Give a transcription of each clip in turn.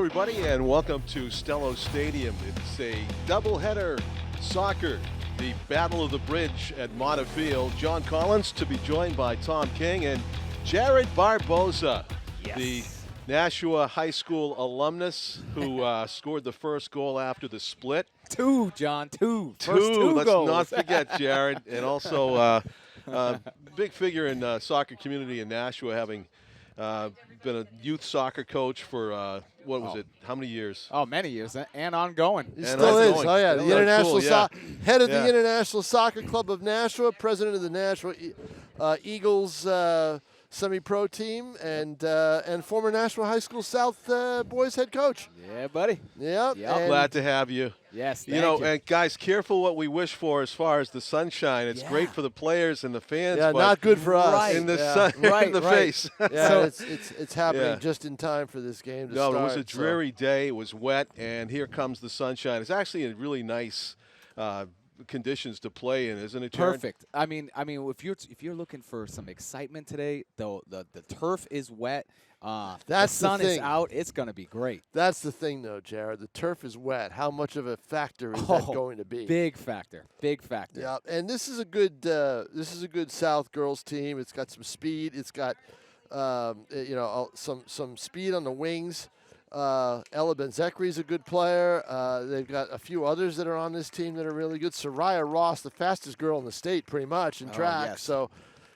everybody, and welcome to Stello Stadium. It's a doubleheader soccer, the Battle of the Bridge at Mata Field. John Collins to be joined by Tom King and Jared Barboza, the Nashua High School alumnus who scored the first goal after the split. Two, John, two. Let's goals. not forget Jared, and also big figure in soccer community in Nashua, having been a youth soccer coach for what was it? How many years? Oh, many years and ongoing. He still is. Oh yeah, the international head of the International Soccer Club of Nashua, president of the Nashua Eagles semi-pro team, and former Nashua High School South boys head coach. Yeah, buddy. Yeah. Glad to have you. Yes, thank you. And guys, careful what we wish for as far as the sunshine. It's great for the players and the fans. Yeah, but not good for us. In the sun, in the face. Yeah, so it's happening just in time for this game to start. No, it was a dreary day. It was wet, and here comes the sunshine. It's actually a really nice conditions to play in, isn't it, Jared? Perfect. I mean, if you're looking for some excitement today, though, the turf is wet. The sun is out. It's going to be great. That's the thing, though, Jared. The turf is wet. How much of a factor is that going to be? Big factor. Big factor. Yeah, and this is a good South girls team. It's got some speed. It's got some speed on the wings. Ella Benzekri is a good player. They've got a few others that are on this team that are really good. Soraya Ross, the fastest girl in the state, pretty much in track. Yes. So,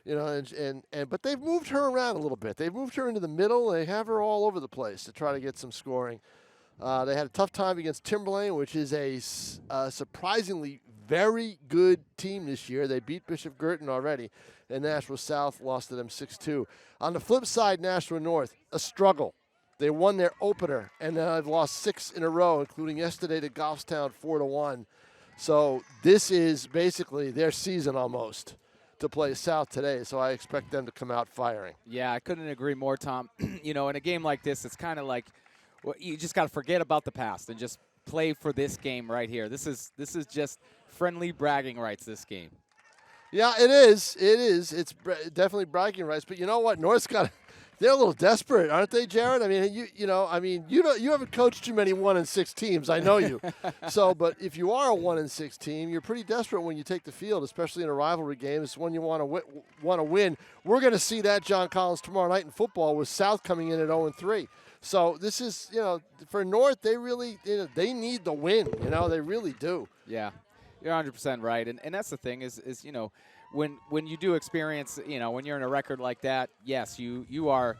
but they've moved her around a little bit. They've moved her into the middle. They have her all over the place to try to get some scoring. They had a tough time against Timberlane, which is a surprisingly very good team this year. They beat Bishop Girton already, and Nashua South lost to them 6-2. On the flip side, Nashua North, a struggle. They won their opener, and then I've lost 6 in a row, including yesterday to Goffstown 4-1. So this is basically their season almost to play South today. So I expect them to come out firing. Yeah, I couldn't agree more, Tom. In a game like this, it's kind of like you just got to forget about the past and just play for this game right here. This is just friendly bragging rights. This game. Yeah, it is. It's definitely bragging rights. But you know what? North's got. They're a little desperate, aren't they, Jared? I mean, you haven't coached too many 1-6 teams. I know you. But if you are a 1-6 team, you're pretty desperate when you take the field, especially in a rivalry game. It's when you want to win. We're going to see that, John Collins, tomorrow night in football with South coming in at 0-3. So this is, for North, they really, they need the win. They really do. Yeah, you're 100% right, and that's the thing is when you do experience, when you're in a record like that, yes, you are,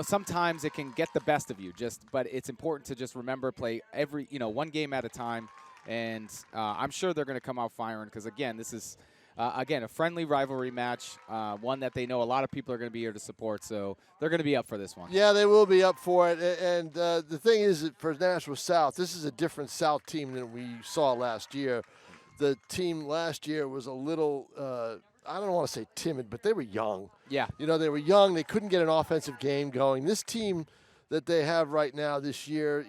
sometimes it can get the best of you. But it's important to just remember play every, one game at a time, and I'm sure they're going to come out firing because again, this is a friendly rivalry match, one that they know a lot of people are going to be here to support, so they're going to be up for this one. Yeah, they will be up for it. And the thing is, that for Nashua South, this is a different South team than we saw last year. The team last year was a little, I don't want to say timid, but they were young. Yeah. They were young. They couldn't get an offensive game going. This team that they have right now this year,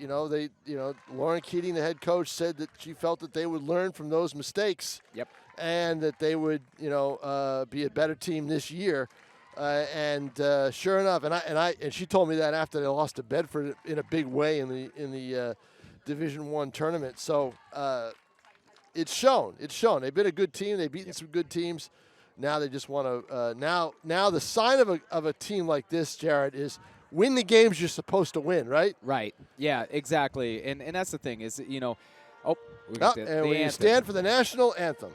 Lauren Keating, the head coach, said that she felt that they would learn from those mistakes. Yep. And that they would, be a better team this year. Sure enough, and she told me that after they lost to Bedford in a big way in the Division I tournament. So it's shown. They've been a good team. They've beaten some good teams. Now they just want to. Now the sign of a team like this, Jared, is win the games you're supposed to win. Right. Right. Yeah. Exactly. And that's the thing is we stand for the national anthem.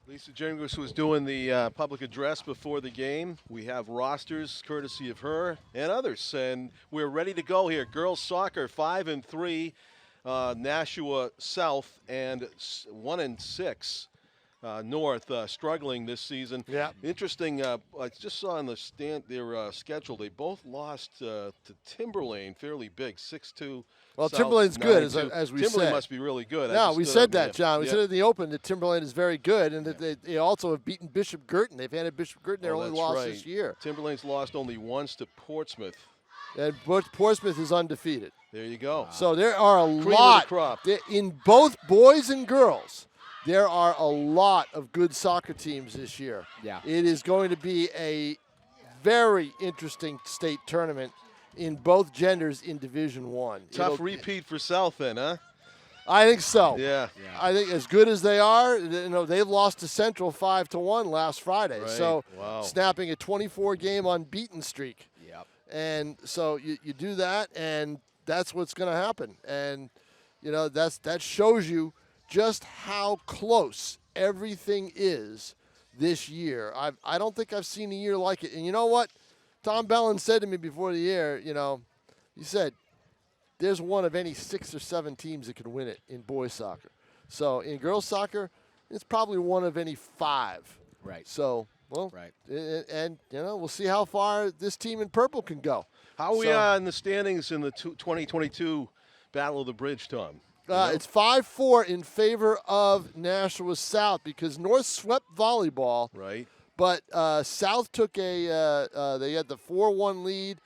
Lisa Jingles was doing the public address before the game. We have rosters courtesy of her and others, and we're ready to go here. Girls soccer 5-3, Nashua South, and 1-6. North struggling this season. Yeah. Interesting. I just saw on their schedule. They both lost to Timberlane fairly big, 6-2. Well, South, Timberlane's good, 9-2. as we Timberlane said. must be really good. No, we said that, John. We Yeah. said in the open that Timberlane is very good, and that they also have beaten Bishop Girton. They've handed Bishop Girton their only that's loss right. this year. Timberlane's lost only once to Portsmouth. And Portsmouth is undefeated. There you go. So there are a Cream of the lot crop. in both boys and girls. There are a lot of good soccer teams this year. Yeah. It is going to be a very interesting state tournament in both genders in Division One. Tough repeat for South then, huh? I think so. Yeah. I think as good as they are, they've lost to Central 5-1 last Friday. Right. So Wow. snapping a 24-game unbeaten streak. Yep. And so you do that, and that's what's going to happen. And that shows you just how close everything is this year. I don't think I've seen a year like it. And you know what? Tom Bellin said to me before the year, he said, there's one of any 6 or 7 teams that can win it in boys soccer. So in girls soccer, it's probably one of any 5. Right. So, well, Right. and we'll see how far this team in purple can go. How are we in the standings in the 2022 Battle of the Bridge, Tom? It's 5-4 in favor of Nashua South because North swept volleyball. Right. But South took they had the 4-1 lead,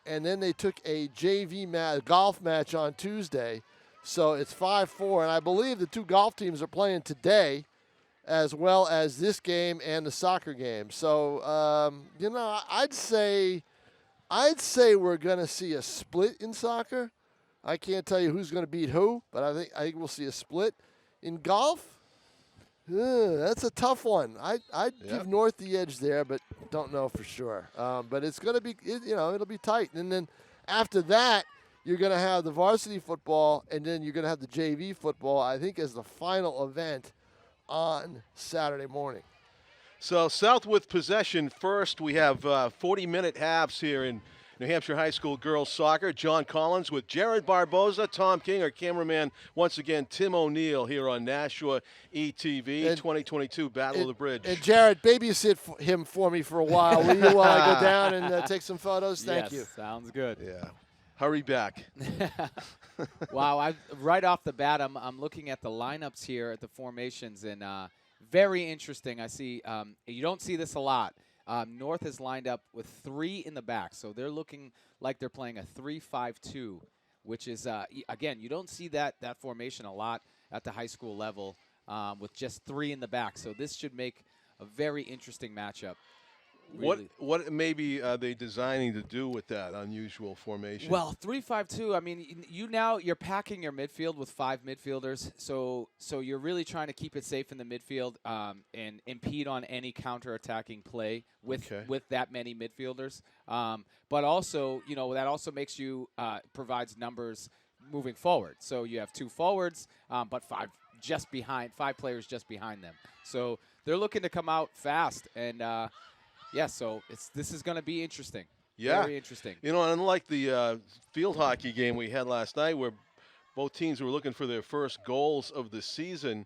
and then they took a JV golf match on Tuesday. So it's 5-4, and I believe the 2 golf teams are playing today as well as this game and the soccer game. So, I'd say we're going to see a split in soccer. I can't tell you who's going to beat who, but I think we'll see a split. In golf, that's a tough one. I'd give North the edge there, but don't know for sure. But it's going to be, it'll be tight. And then after that, you're going to have the varsity football, and then you're going to have the JV football, I think, as the final event on Saturday morning. So South with possession first. We have 40-minute halves here in New Hampshire High School girls soccer. John Collins with Jared Barboza, Tom King, our cameraman, once again, Tim O'Neill here on Nashua ETV, 2022 Battle of the Bridge. And Jared, babysit him for me for a while, will you, while I go down and take some photos? Thank you. Sounds good. Yeah. Hurry back. Wow, right off the bat, I'm looking at the lineups here at the formations, and very interesting. I see you don't see this a lot. North is lined up with 3 in the back, so they're looking like they're playing a 3-5-2, which is, again, you don't see that formation a lot at the high school level with just 3 in the back. So this should make a very interesting matchup. Really. What maybe are they designing to do with that unusual formation? Well, 3-5-2. I mean, you're packing your midfield with 5 midfielders, so you're really trying to keep it safe in the midfield and impede on any counter-attacking play with that many midfielders. But also, that also makes you provides numbers moving forward. So you have 2 forwards, but 5 players just behind them. So they're looking to come out fast and. Yeah, so this is going to be interesting. Yeah. Very interesting. Unlike the field hockey game we had last night where both teams were looking for their first goals of the season,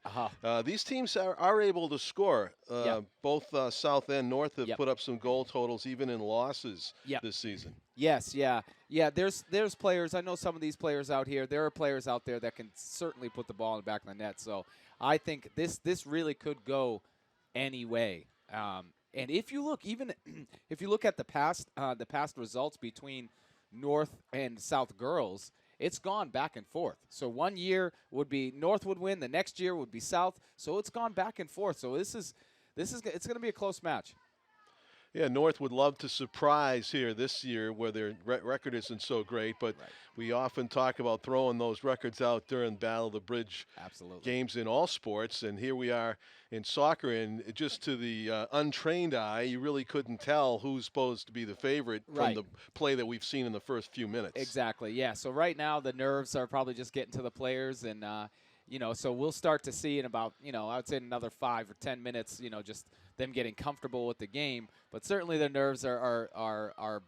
these teams are able to score. Both South and North have put up some goal totals even in losses this season. Yes, yeah. There's players. I know some of these players out here. There are players out there that can certainly put the ball in the back of the net. So I think this really could go any way. And if you look at the past results between North and South girls, it's gone back and forth. So one year would be North would win, the next year would be South. So it's gone back and forth. So it's going to be a close match. Yeah, North would love to surprise here this year where their record isn't so great, but we often talk about throwing those records out during Battle of the Bridge games in all sports, and here we are in soccer, and just to the untrained eye, you really couldn't tell who's supposed to be the favorite from the play that we've seen in the first few minutes. Exactly, yeah. So right now the nerves are probably just getting to the players, and So we'll start to see in about, I would say another 5 or 10 minutes, just them getting comfortable with the game. But certainly their nerves are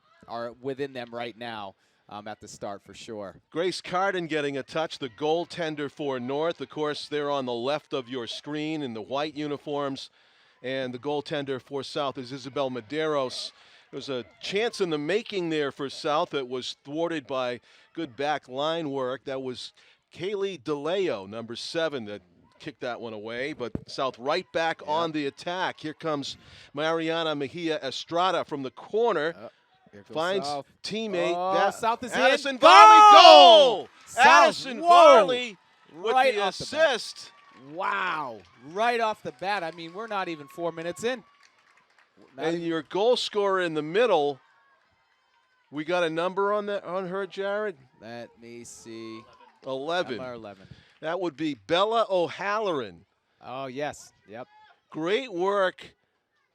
within them right now at the start for sure. Grace Carden getting a touch, the goaltender for North. Of course, they're on the left of your screen in the white uniforms. And the goaltender for South is Isabel Medeiros. There was a chance in the making there for South that was thwarted by good back line work. That was Kaylee DeLeo, number 7, that kicked that one away. But South right back on the attack. Here comes Mariana Mejia Estrada from the corner. Finds South. teammate. South is Addison in. Varley, goal! South. Addison Whoa! Varley with Right the off the bat. assist. Wow. Right off the bat. I mean, we're not even 4 minutes in. And your goal scorer in the middle, we got a number on her, Jared? Let me see. 11. Number 11. That would be Bella O'Halloran. Oh, yes. Yep. Great work,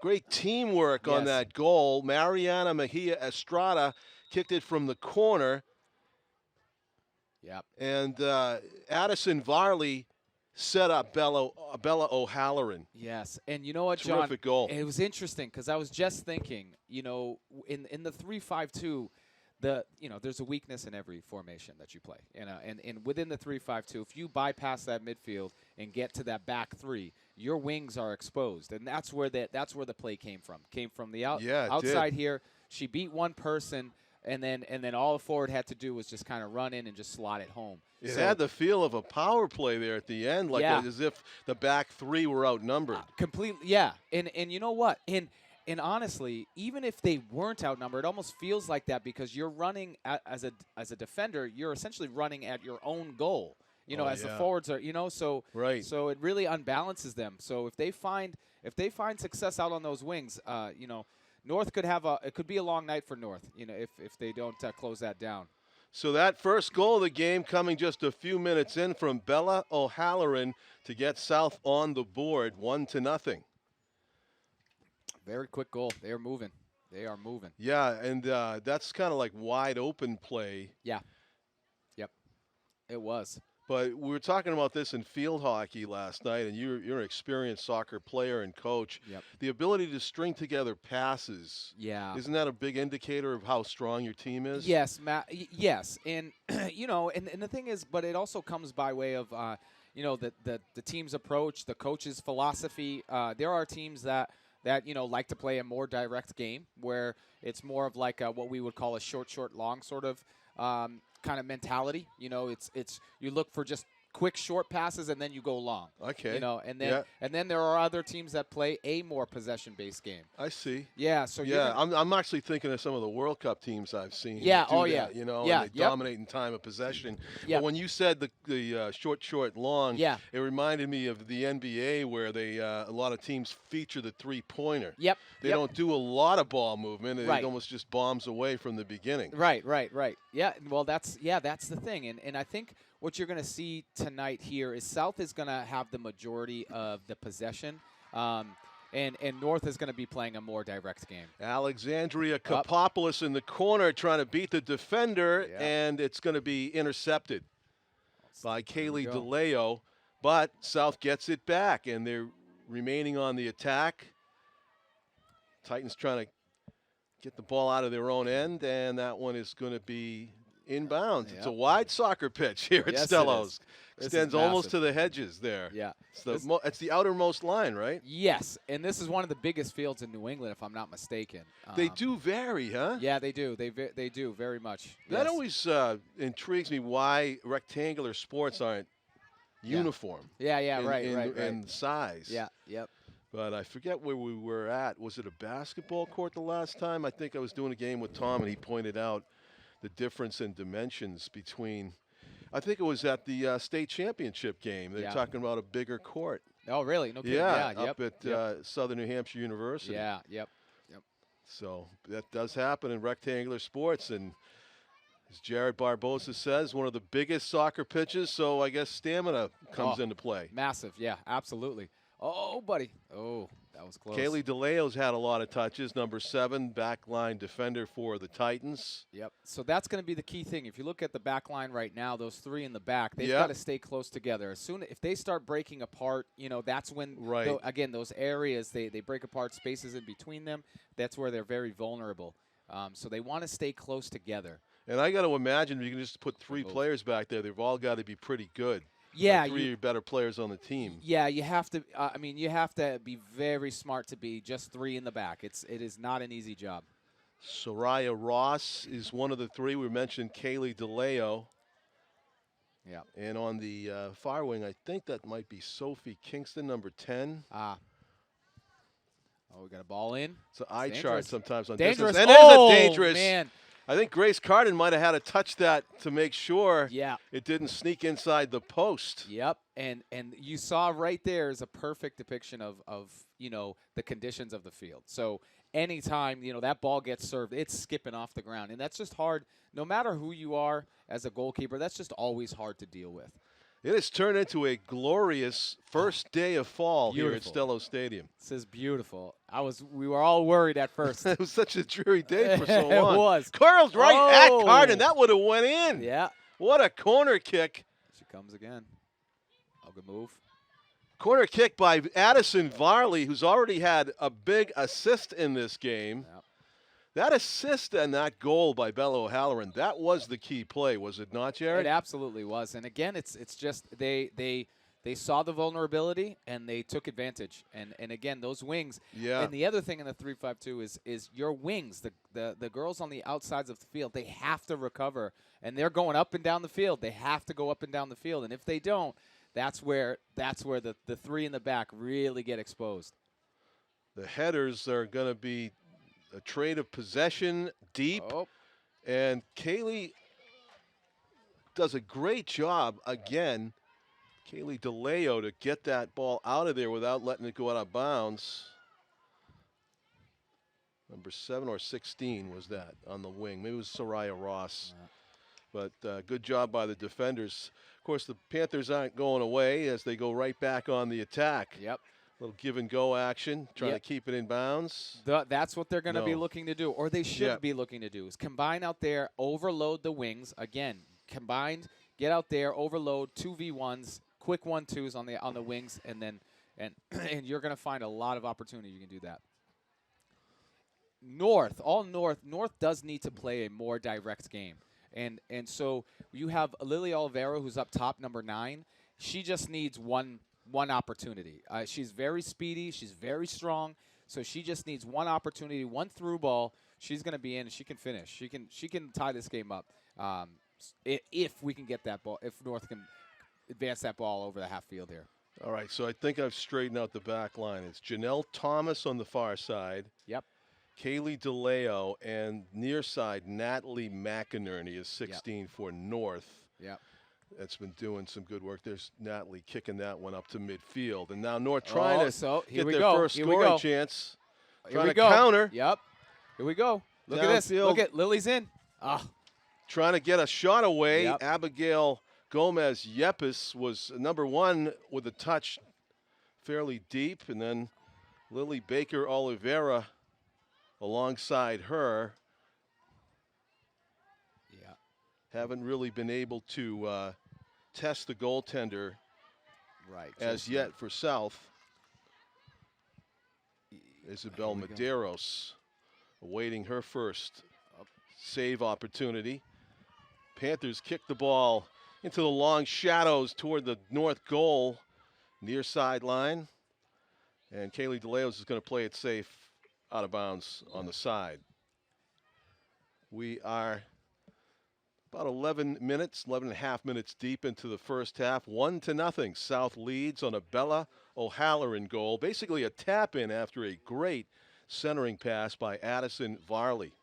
great teamwork on Yes. that goal. Mariana Mejia Estrada kicked it from the corner. Yep. And Addison Varley set up Bella O'Halloran. Yes. And you know what, John? Terrific goal. It was interesting because I was just thinking, in the 3-5-2, there's a weakness in every formation that you play. And within the 3-5-2, if you bypass that midfield and get to that back three, your wings are exposed. And that's where the play came from. Came from the outside here. She beat one person, and then all the forward had to do was just kind of run in and just slot it home. It had the feel of a power play there at the end, as if the back three were outnumbered. Completely, yeah. And you know what? And honestly, even if they weren't outnumbered, it almost feels like that because you're running as a defender, you're essentially running at your own goal. The forwards are, so right. So it really unbalances them. So if they find success out on those wings, North it could be a long night for North. If they don't close that down. So that first goal of the game coming just a few minutes in from Bella O'Halloran to get South on the board, 1-0. Very quick goal. They are moving. Yeah, and that's kind of like wide open play. Yeah. Yep. It was. But we were talking about this in field hockey last night, and you're an experienced soccer player and coach. Yep. The ability to string together passes. Yeah. Isn't that a big indicator of how strong your team is? Yes, Matt. Yes, and and the thing is, but it also comes by way of the team's approach, the coach's philosophy. There are teams that like to play a more direct game where it's more of like what we would call a short, long sort of kind of mentality. It's you look for just quick short passes and then you go long. Okay. And then there are other teams that play a more possession-based game. I see. Yeah. So I'm actually thinking of some of the World Cup teams I've seen. Yeah. Do that, and they dominate in time of possession. Yeah. But when you said the short, long, yeah. it reminded me of the NBA where they a lot of teams feature the three-pointer. Yep. They don't do a lot of ball movement. It Right. almost just bombs away from the beginning. Right. Yeah. Well, that's the thing, and I think what you're going to see tonight here is South is going to have the majority of the possession, and North is going to be playing a more direct game. Alexandria Kapopoulos in the corner trying to beat the defender, and it's going to be intercepted by Kaylee DeLeo. But South gets it back, and they're remaining on the attack. Titans trying to get the ball out of their own end, and that one is going to be inbounds. It's a wide soccer pitch here at Stellos. Extends almost to the hedges there. Yeah. It's the outermost line, right? Yes, and this is one of the biggest fields in New England, if I'm not mistaken. They do vary, huh? Yeah, they do. They do very much. That always intrigues me why rectangular sports aren't uniform. Right. In size. Yeah, yep. But I forget where we were at. Was it a basketball court the last time? I think I was doing a game with Tom, and he pointed out the difference in dimensions between, I think it was at the state championship game. They're talking about a bigger court. Oh, really? No kidding. Up at Southern New Hampshire University. Yeah, yep. So that does happen in rectangular sports. And as Jared Barbosa says, one of the biggest soccer pitches, so I guess stamina comes into play. Massive, yeah, absolutely. Oh, buddy. Oh, That was close. Kaylee DeLeo's had a lot of touches. Number 7, backline defender for the Titans. Yep. So that's going to be the key thing. If you look at the back line right now, those 3 in the back, they've Yep. got to stay close together. If they start breaking apart, that's when, Right. again, those areas, they break apart, spaces in between them. That's where they're very vulnerable. So they want to stay close together. And I got to imagine if you can just put 3 Both. players back there, they've all got to be pretty good. Yeah. 3 better players on the team. Yeah, you have to. You have to be very smart to be just 3 in the back. It is not an easy job. Soraya Ross is one of the 3. We mentioned Kaylee DeLeo. Yeah. And on the far wing, I think that might be Sophie Kingston, number 10. Oh, we got a ball in. It's an eye chart Dangerous. sometimes on Dangerous. distance. And there's Oh, a dangerous. man. I think Grace Carden might have had to touch that to make sure Yeah. it didn't sneak inside the post. Yep, and you saw right there is a perfect depiction of the conditions of the field. So anytime that ball gets served, it's skipping off the ground, and that's just hard. No matter who you are as a goalkeeper, that's just always hard to deal with. It has turned into a glorious first day of fall here at Beautiful. Stello Stadium. This is beautiful. We were all worried at first. It was such a dreary day for so It long. was. Curled right at Oh. Carden. That would have went in. Yeah. What a corner kick. She comes again. Oh, good move. Corner kick by Addison Varley, who's already had a big assist in this game. Yep. That assist and that goal by Bella O'Halloran, that was the key play, was it not, Jared? It absolutely was. And again, it's just they saw the vulnerability and they took advantage. And again, those wings. Yeah. And the other thing in the 3-5-2 is your wings, the girls on the outsides of the field, they have to recover. And they're going up and down the field. They have to go up and down the field. And if they don't, that's where the 3 in the back really get exposed. The headers are going to be a trade of possession deep. Oh. And Kaylee does a great job again. Kaylee DeLeo to get that ball out of there without letting it go out of bounds. Number 7 or 16 was that on the wing. Maybe it was Soraya Ross. But good job by the defenders. Of course, the Panthers aren't going away as they go right back on the attack. Yep. Little give and go action, trying Yep. to keep it in bounds. That's what they're going to be No. looking to do, or they should Yeah. be looking to do, is combine out there, overload the wings. Again, combined, get out there, overload 2v1s, quick 1-2s on the wings, and then and you're going to find a lot of opportunity. You can do that. North does need to play a more direct game, and so you have Lily Oliveira, who's up top, number 9. She just needs one opportunity. She's very speedy. She's very strong. So she just needs one opportunity, one through ball. She's going to be in, and she can finish. She can tie this game up if we can get that ball, if North can advance that ball over the half field here. All right, so I think I've straightened out the back line. It's Janelle Thomas on the far side. Yep. Kaylee DeLeo, and near side, Natalie McInerney is 16 for North. Yep. That's been doing some good work. There's Natalie kicking that one up to midfield. And now North trying to here get we their go. first Here we scoring go. chance. Here Trying we to go. counter. Yep. Here we go. Look at this. Downfield. Look at Lily's in. Ah. Trying to get a shot away. Yep. Abigail Gomez Yepes was number 1 with a touch fairly deep. And then Lily Baker Oliveira alongside her. Yeah. Haven't really been able to test the goaltender Right. as just- yet for South. Isabel Here we go. Medeiros awaiting her first save opportunity. Panthers kick the ball into the long shadows toward the North goal, near sideline. And Kaylee DeLeos is going to play it safe out of bounds on the side. We are about 11 and a half minutes deep into the first half. 1-0. South leads on a Bella O'Halloran goal. Basically a tap-in after a great centering pass by Addison Varley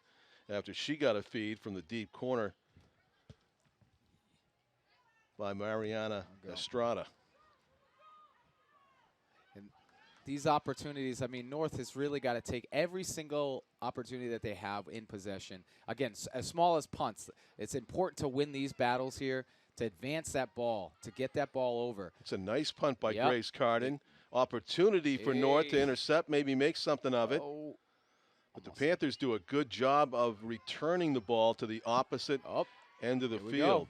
after she got a feed from the deep corner by Mariana Estrada. These opportunities, I mean, North has really got to take every single opportunity that they have in possession. Again, as small as punts, it's important to win these battles here, to advance that ball, to get that ball over. It's a nice punt by Yep. Grace Carden. opportunity for North to intercept, maybe make something of it. Oh. But the Panthers do a good job of returning the ball to the opposite end of the field.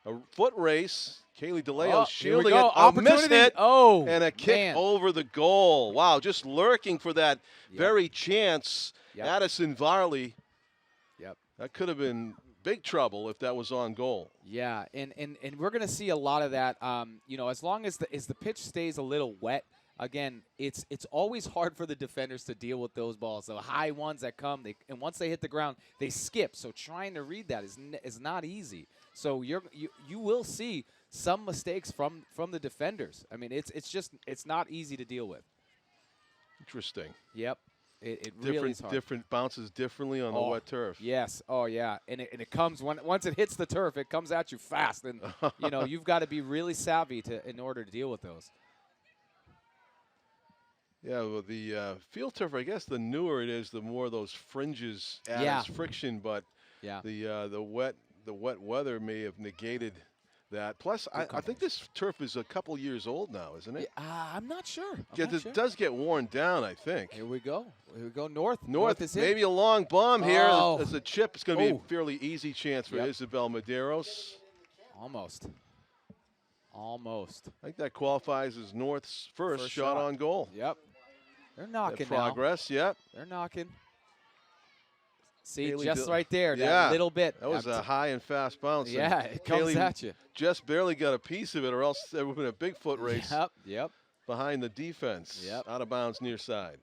A foot race. Kaylee DeLeo shielding it. A miss hit. And a kick over the goal. Wow, just lurking for that very chance. Addison Varley. That could have been big trouble if that was on goal. Yeah, and we're going to see a lot of that. You know, as long as the pitch stays a little wet, again, it's always hard for the defenders to deal with those balls. The high ones that come, and once they hit the ground, they skip. So trying to read that is not easy. So you will see some mistakes from the defenders. I mean, it's not easy to deal with. Interesting. Yep. It really is hard. Different bounces differently on the wet turf. Yes. Oh, yeah. And it comes once it hits the turf, it comes at you fast. And, you know, you've got to be really savvy in order to deal with those. Yeah, well, the field turf, I guess the newer it is, the more those fringes add as friction. But the wet weather may have negated that. Plus, I think this turf is a couple years old now, isn't it? I'm not sure. It does get worn down, I think. Here we go. North is maybe a long bomb here. As a chip, it's going to be a fairly easy chance for Isabel Medeiros. Almost. I think that qualifies as North's first shot on goal. Yep. They're knocking progress, They're knocking. See, just right there, that little bit. That was a high and fast bounce. Yeah, it comes at you. Just barely got a piece of it, or else there would have been a big foot race Yep. behind the defense. Out of bounds near side.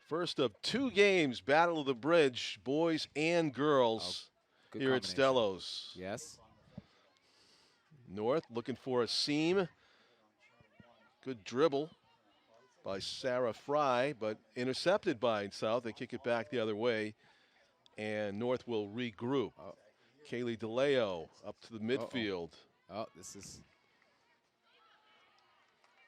First of 2 games, Battle of the Bridge, boys and girls here at Stellos. Yes. North looking for a seam. Good dribble by Sarah Fry, but intercepted by South. They kick it back the other way, and North will regroup. Kaylee DeLeo up to the midfield. This is...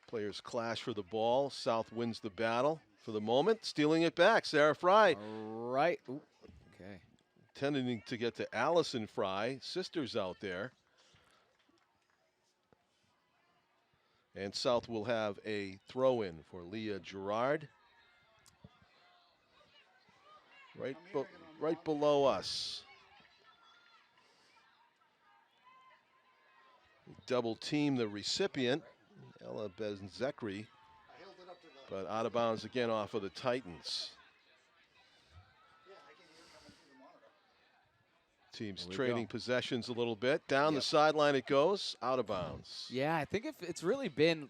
Players clash for the ball. South wins the battle for the moment. Stealing it back, Sarah Fry. All right. Ooh. Okay. Tending to get to Allison Fry. Sisters out there. And South will have a throw-in for Leah Gerard. Right below us. Double team the recipient, Ella Benzekri, but out of bounds again off of the Titans. Teams trading possessions a little bit. Down the sideline it goes, out of bounds. Yeah, I think it's really been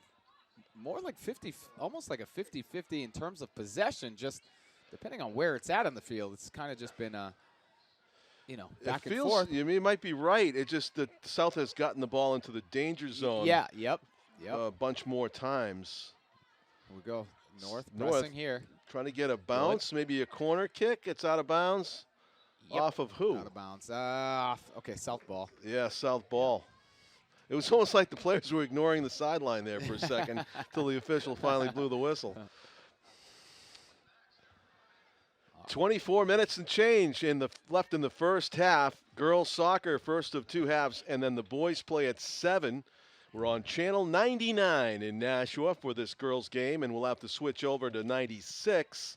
more like 50, almost like a 50-50 in terms of possession, just depending on where it's at in the field. It's kind of just been, back and forth. You might be right. It just that South has gotten the ball into the danger zone. Yep. A bunch more times. Here we go. North pressing here. Trying to get a bounce, maybe a corner kick. It's out of bounds. Off of who? Out of bounds. Okay, south ball. Yeah, south ball. It was almost like the players were ignoring the sideline there for a second until the official finally blew the whistle. 24 minutes and change left in the first half. Girls soccer, first of 2 halves, and then the boys play at 7. We're on channel 99 in Nashua for this girls game, and we'll have to switch over to 96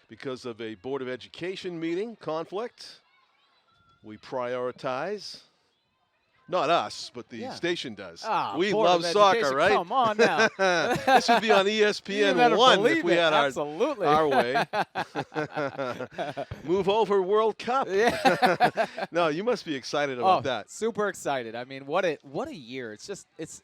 because of a Board of Education meeting conflict. We prioritize. Not us, but the station does. We love soccer, right? Come on now. This would be on ESPN 1 if we had our way. Move over World Cup. No, you must be excited about that. Super excited. I mean, what a year. It's just it's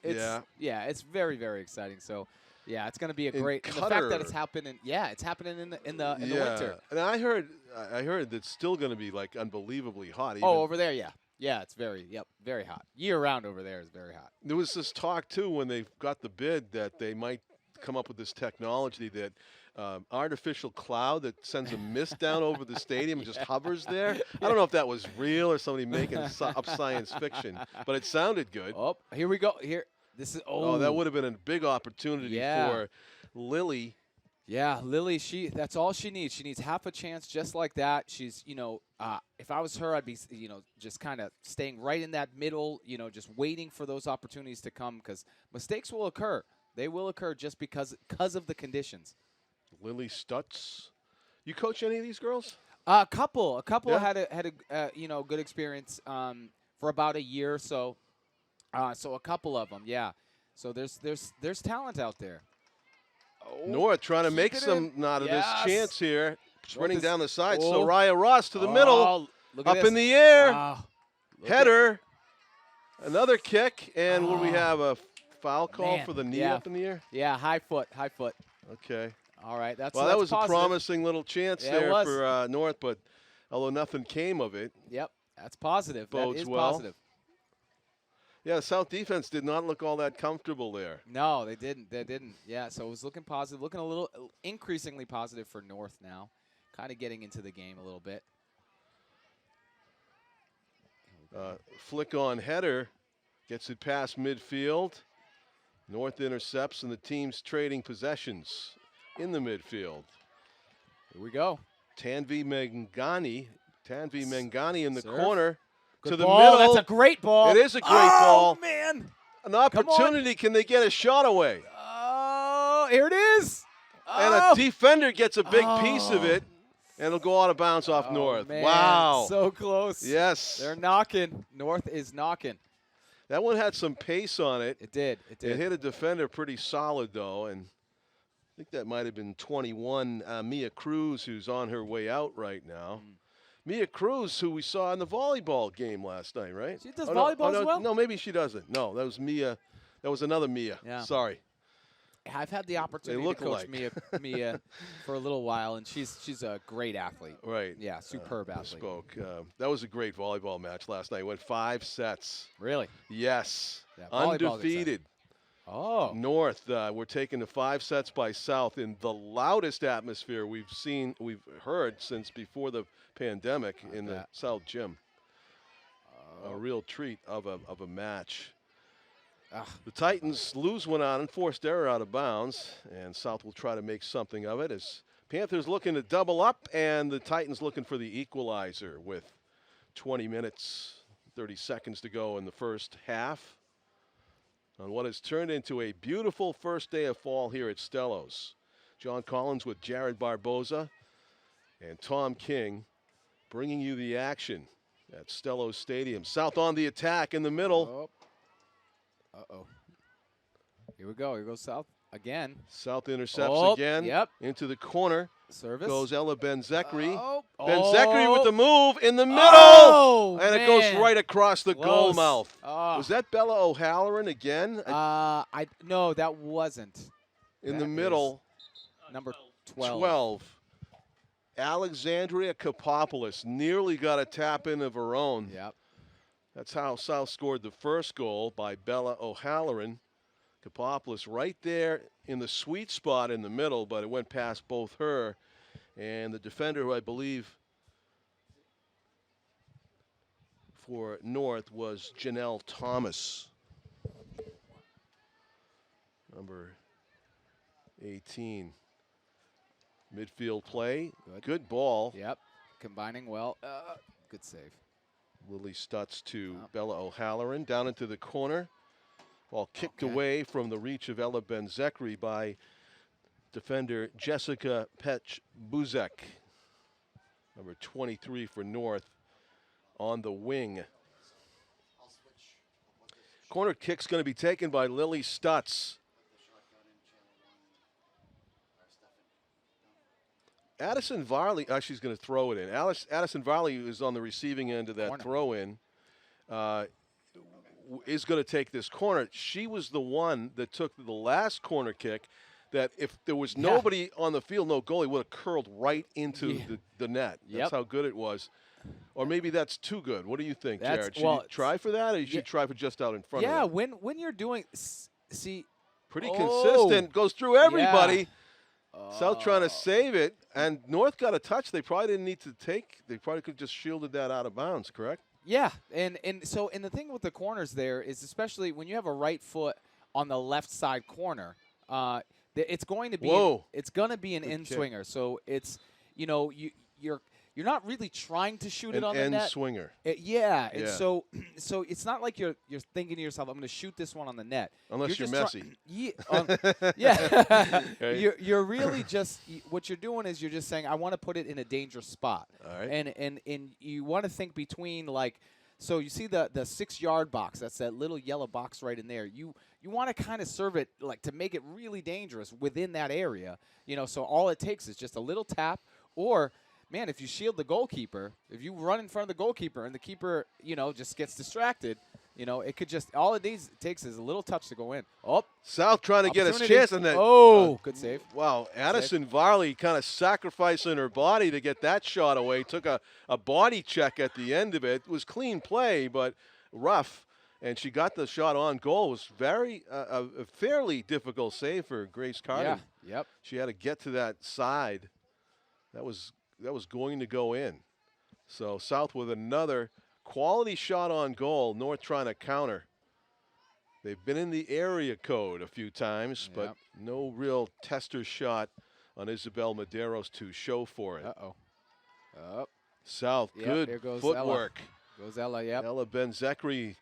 very, very exciting. So yeah, it's going to be a great. And the fact that it's happening, it's happening in the winter. And I heard it's still going to be like unbelievably hot. Even over there, Yeah, it's very hot. Year-round over there is very hot. There was this talk, too, when they got the bid that they might come up with this technology that artificial cloud that sends a mist down over the stadium and just hovers there. I don't know if that was real or somebody making up science fiction, but it sounded good. Oh, here we go. Here, this is that would have been a big opportunity for Lily Yeah, Lily, that's all she needs. She needs half a chance just like that. She's, if I was her, I'd be, just kind of staying right in that middle, just waiting for those opportunities to come because mistakes will occur. They will occur just because of the conditions. Lily Stutz. You coach any of these girls? A couple Yeah? had a good experience for about a year or so. So a couple of them, yeah. So there's talent out there. Oh, North trying to make some out of this Yes. chance here. Sprinting is- down the side. oh. Soraya Ross to the middle. Oh, look at Up this. in the air. Ah, look Header. Another kick. And what do we Oh. have? A foul call Man, for the knee yeah. up in the air? Yeah, high foot. Okay. All right, that's Well, that's that was positive. a promising little chance Yeah, it there was. for North, but although nothing came of it. Yep, that's positive. Bodes That is well. positive. Yeah, the South defense did not look all that comfortable there. No, they didn't. Yeah, so it was looking positive, looking a little increasingly positive for North now. Kind of getting into the game a little bit. Flick on header, gets it past midfield. North intercepts, and the team's trading possessions in the midfield. Here we go. Tanvi Mangani in the Serve. corner Good to the ball. middle. That's a great ball. It is a great ball. Oh, man. An opportunity. Can they get a shot away? Oh, here it is. And a defender gets a big piece of it, and it'll go out of bounds off North. Man. Wow. So close. Yes. They're knocking. North is knocking. That one had some pace on it. It did. It hit a defender pretty solid, though, and I think that might have been 21, Mia Cruz, who's on her way out right now. Mia Cruz, who we saw in the volleyball game last night, right? She does no, volleyball no, as well? No, maybe she doesn't. No, that was Mia. That was another Mia. Yeah. Sorry. I've had the opportunity look to coach alike. Mia for a little while, and she's a great athlete. Right. Yeah, superb athlete. Spoke. That was a great volleyball match last night. Went 5 sets. Really? Yes. Yeah, volleyball's exciting. Undefeated. Oh. North, we're taking to 5 sets by South in the loudest atmosphere we've heard since before the pandemic in the South Gym. A real treat of a match. The Titans lose one on and forced error out of bounds, and South will try to make something of it as Panthers looking to double up, and the Titans looking for the equalizer with 20 minutes, 30 seconds to go in the first half on what has turned into a beautiful first day of fall here at Stellos. John Collins with Jared Barboza and Tom King bringing you the action at Stellos Stadium. South on the attack in the middle. Uh-oh. Here we go. Here goes South again. South intercepts again. Yep. Into the corner. Service. Goes Ella Benzekri. Oh. Benzekri with the move in the middle. Oh, and man. it goes right across the goal Close. mouth. Oh. Was that Bella O'Halloran again? No, that wasn't. In That the middle. Number 12. 12. Alexandria Kapopoulos nearly got a tap in of her own. Yep. That's how South scored the first goal by Bella O'Halloran. Kapopoulos right there in the sweet spot in the middle, but it went past both her and the defender, who I believe for North was Janelle Thomas, number 18. Midfield play. Good ball. Yep. Combining well. Good save. Lily Stutz to Bella O'Halloran down into the corner. Ball kicked away from the reach of Ella Benzekri by defender Jessica Petch-Buzek. Number 23 for North on the wing. Corner kick's going to be taken by Lily Stutz. Addison Varley, she's going to throw it in. Addison Varley, who is on the receiving end of that throw-in, is going to take this corner. She was the one that took the last corner kick that if there was nobody on the field, no goalie, would have curled right into the net. That's how good it was. Or maybe that's too good. What do you think, Jared? Should you try for that, or you should try for just out in front of it? Yeah, when you're doing, pretty consistent, goes through everybody. South trying to save it, and North got a touch. They probably didn't need to take. They probably could have just shielded that out of bounds, correct? Yeah, and the thing with the corners there is, especially when you have a right foot on the left side corner, It's going to be Whoa. it's going to be an Good in kick. swinger. So it's you're not really trying to shoot it An on the end net. swinger. Yeah, and Yeah. so it's not like you're thinking to yourself, I'm going to shoot this one on the net. Unless you're just Messi. Yeah. Right. You're really just what you're doing is you're just saying I want to put it in a dangerous spot. All right. And you want to think between so you see the 6-yard box. That's that little yellow box right in there. You want to kind of serve it to make it really dangerous within that area. So all it takes is just a little tap, or man, if you shield the goalkeeper, if you run in front of the goalkeeper and the keeper, just gets distracted, it could just all it takes is a little touch to go in. Oh, South trying to get his opportunity. chance, and then Good save. wow, Addison Varley kind of sacrificing her body to get that shot away. Took a body check at the end of it. It was clean play, but rough. And she got the shot on goal. It was very a fairly difficult save for Grace Carden. Yeah. Yep. She had to get to that side. That was going to go in. So South with another quality shot on goal. North trying to counter. They've been in the area code a few times, but no real tester shot on Isabel Medeiros to show for it. Uh-oh. South, Yep, good here goes footwork. Goes Ella, yep. Ella Ben-Zekri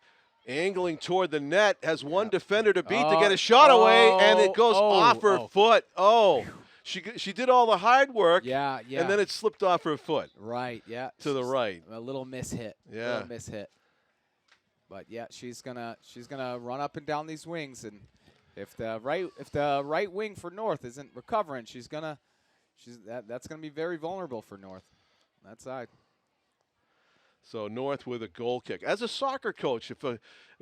angling toward the net, has one defender to beat to get a shot away, and it goes off her foot. Oh, she did all the hard work. Yeah. And then it slipped off her foot. Right, yeah. To the right. A little mishit. Yeah. A little mishit. But yeah, she's gonna run up and down these wings, and if the right wing for North isn't recovering, that's gonna be very vulnerable for North. That side. So North with a goal kick. As a soccer coach, if a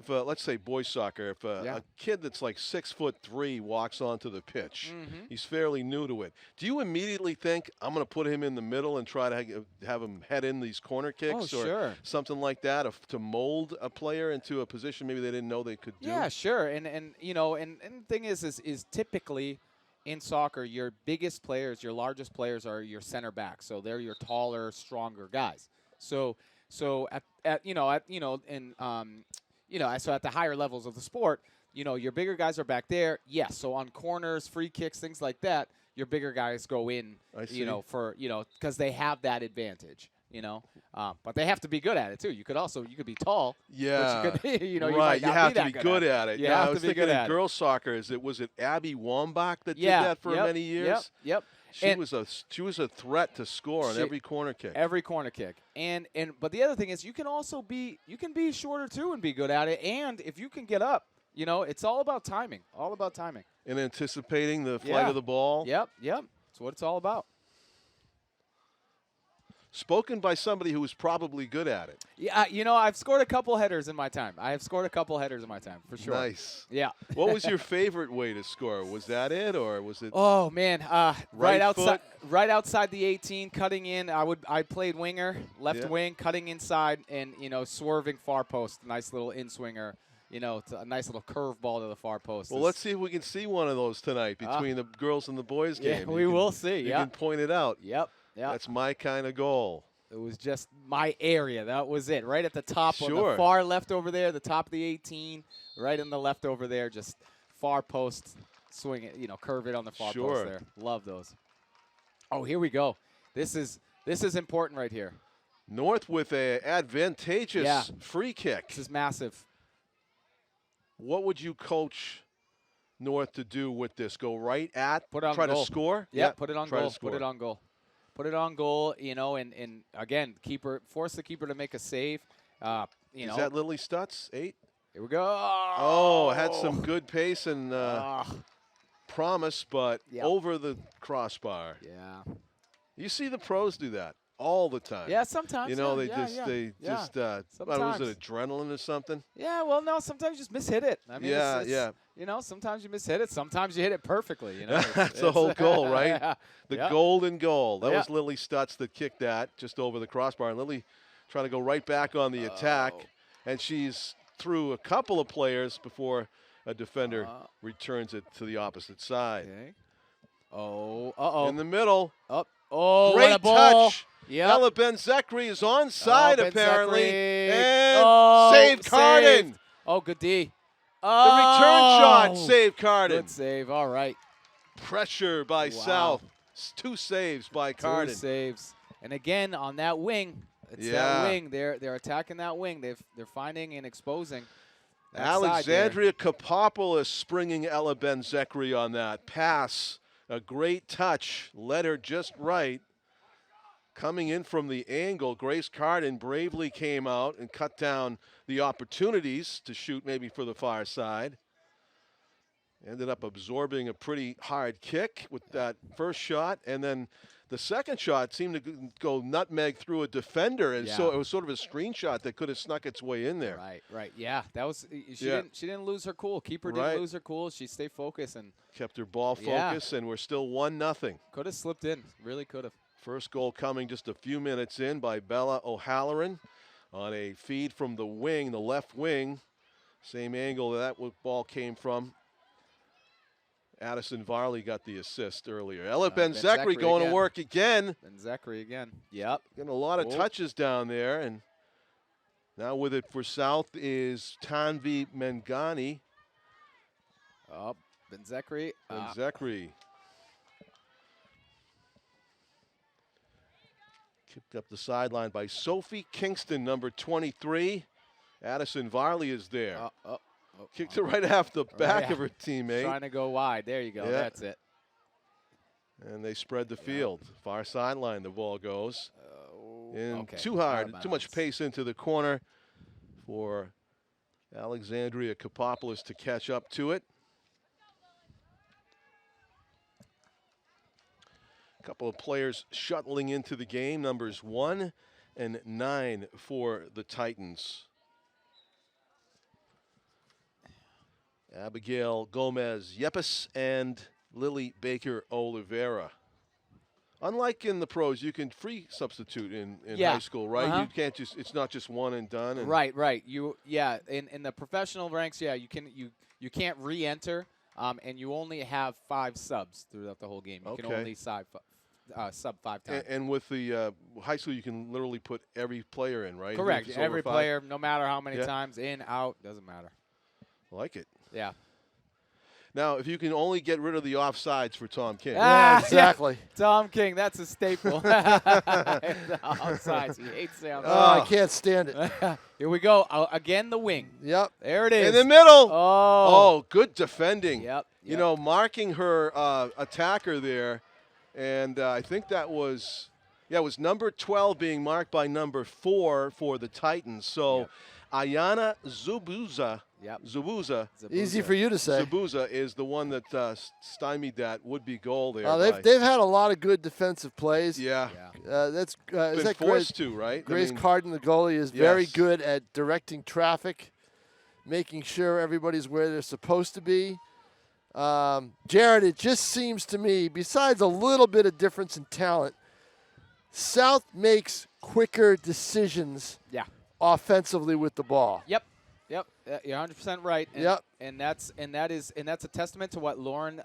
let's say boys soccer, if a kid that's like 6'3" walks onto the pitch, he's fairly new to it. Do you immediately think I'm going to put him in the middle and try to have him head in these corner kicks or something like that to mold a player into a position maybe they didn't know they could do? Yeah, sure. And the thing is typically in soccer, your biggest players, your largest players are your center backs. So they're your taller, stronger guys. So at the higher levels of the sport, your bigger guys are back there. Yes. So on corners, free kicks, things like that, your bigger guys go in, because they have that advantage, but they have to be good at it too. You could be tall. Yeah. But you could, right. you have to be good at it. You yeah, have I was to be thinking good in at girls soccer, was it Abby Wambach that did that for many years? Yep. She was a threat to score on every corner kick. Every corner kick. But the other thing is you can be shorter too and be good at it. And if you can get up, it's all about timing. All about timing. And anticipating the flight of the ball. Yep. That's what it's all about. Spoken by somebody who was probably good at it. Yeah, I've scored a couple headers in my time. For sure. Nice. Yeah. What was your favorite way to score? Was that it, or was it? Oh man, right foot? outside the 18, cutting in. I played winger, left wing, cutting inside, and swerving far post. Nice little in swinger. It's a nice little curveball to the far post. Well, let's see if we can see one of those tonight between the girls and the boys game. Yeah, we will see. You can point it out. Yep. Yeah. That's my kind of goal. It was just my area. That was it. Right at the top on the far left over there, the top of the 18, right in the left over there, just far post, swing it, curve it on the far post there. Love those. Oh, here we go. This is important right here. North with a advantageous free kick. This is massive. What would you coach North to do with this? Go right at, put it on try goal. To score? Yeah, put it on goal. Put it on goal. Put it on goal, and again, force the keeper to make a save. Is that Lily Stutz, 8? Here we go. Oh, had some good pace and promise, but over the crossbar. Yeah. You see the pros do that all the time. Yeah, sometimes. They just was it adrenaline or something? Yeah, well, no, sometimes you just mishit it. I mean, sometimes you mishit it. Sometimes you hit it perfectly. That's the whole goal, right? The golden goal. That was Lily Stutz that kicked that just over the crossbar. And Lily trying to go right back on the attack. And she's through a couple of players before a defender returns it to the opposite side. Okay. In the middle. Oh, great what a ball. touch. Yep. Ella Ben-Zekri is onside apparently. Ben-Zekri. And saved Carden. Saved. Oh, good D. The return shot saved Carden. Good save. All right. Pressure by South. 2 saves by Carden. 2 saves. And again, on that wing, it's Yeah. that wing. They're attacking that wing. They're finding and exposing that Alexandria Kapopoulos springing Ella Benzekri on that pass. A great touch. Led her just right. Coming in from the angle, Grace Carden bravely came out and cut down the opportunities to shoot maybe for the far side. Ended up absorbing a pretty hard kick with that first shot, and then the second shot seemed to go nutmeg through a defender, and so it was sort of a screenshot that could have snuck its way in there. Right. Yeah, that was. She didn't lose her cool. Keeper didn't lose her cool. She stayed focused and kept her ball focused, and we're still 1-0. Could have slipped in. Really could have. First goal coming just a few minutes in by Bella O'Halloran on a feed from the wing, the left wing. Same angle that ball came from. Addison Varley got the assist earlier. Ella Benzekri going to work again. Benzekri again. Yep. Getting a lot of touches down there. And now with it for South is Tanvi Mengani. Oh, Benzekri. Benzekri. Kicked up the sideline by Sophie Kingston, number 23. Addison Varley is there. Kicked it right off the back of her teammate. Trying to go wide. There you go. Yeah. That's it. And they spread the field. Far sideline the ball goes. Okay. Too hard. Too much pace into the corner for Alexandria Kapopoulos to catch up to it. A couple of players shuttling into the game. Numbers 1 and 9 for the Titans. Abigail Gomez Yepes and Lily Baker Oliveira. Unlike in the pros, you can free substitute in high school, right? You can't just, it's not just one and done. And right. In the professional ranks, you can't re-enter, and you only have 5 subs throughout the whole game. You can only sub 5 times. And with the high school, you can literally put every player in, right? Correct. Every player, no matter how many times, in, out, doesn't matter. I like it. Yeah. Now, if you can only get rid of the offsides for Tom King. Yeah, exactly. Tom King, that's a staple. The offsides. He hates the offsides. Oh, I can't stand it. Here we go. Again, the wing. Yep. There it is. In the middle. Oh, good defending. Yep. You know, marking her attacker there. And I think that was, it was number 12 being marked by number 4 for the Titans. So Ayana Zubuza. Zabuza. Easy for you to say. Zabuza is the one that stymied that would-be goal there. They've had a lot of good defensive plays. Yeah. That's is that forced to, right? Grace Carden, the goalie, is very good at directing traffic, making sure everybody's where they're supposed to be. Jared, it just seems to me, besides a little bit of difference in talent, South makes quicker decisions offensively with the ball. Yep. You're 100% right. And that's a testament to what Lauren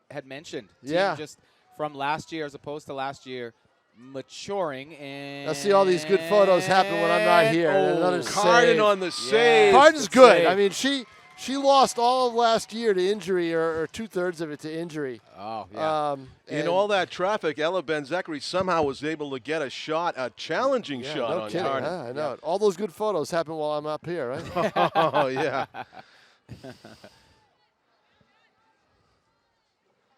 had mentioned. Team just from last year as opposed to last year, maturing. And I see all these good photos happen when I'm not here. Another Carden save. on the save. Carden's good. Save. I mean, she lost all of last year to injury, or 2/3 of it to injury. Oh, yeah. In all that traffic, Ella Benzekri somehow was able to get a challenging shot no on kidding. Carden. I know. All those good photos happen while I'm up here, right? Oh, yeah.